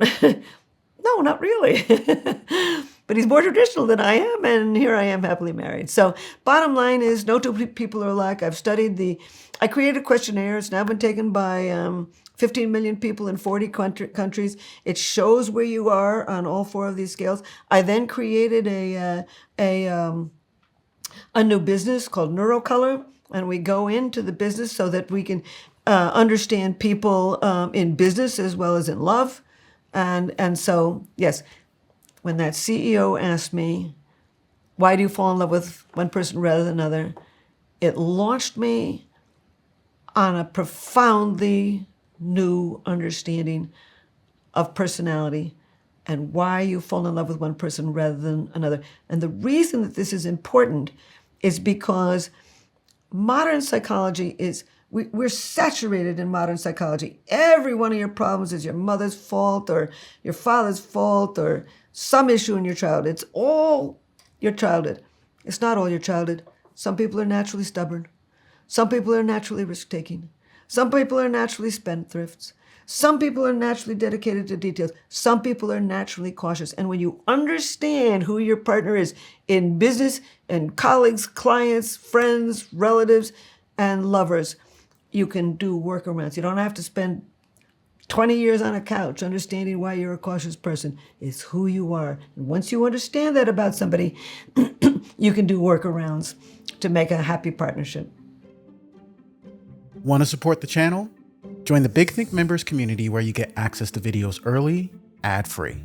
no, not really. But he's more traditional than I am, and here I am happily married. So bottom line is, no two people are alike. I created a questionnaire. It's now been taken by 15 million people in 40 countries. It shows where you are on all four of these scales. I then created a new business called Neurocolor, and we go into the business so that we can understand people in business as well as in love. And so, yes, when that CEO asked me, why do you fall in love with one person rather than another? It launched me on a profoundly new understanding of personality and why you fall in love with one person rather than another. And the reason that this is important is because modern psychology is, we're saturated in modern psychology. Every one of your problems is your mother's fault or your father's fault or some issue in your childhood. It's all your childhood. It's not all your childhood. Some people are naturally stubborn. Some people are naturally risk-taking. Some people are naturally spendthrifts. Some people are naturally dedicated to details. Some people are naturally cautious. And when you understand who your partner is in business and colleagues, clients, friends, relatives, and lovers, you can do workarounds. You don't have to spend 20 years on a couch understanding why you're a cautious person. It's who you are. And once you understand that about somebody, you can do workarounds to make a happy partnership. Want to support the channel? Join the Big Think members community where you get access to videos early, ad-free.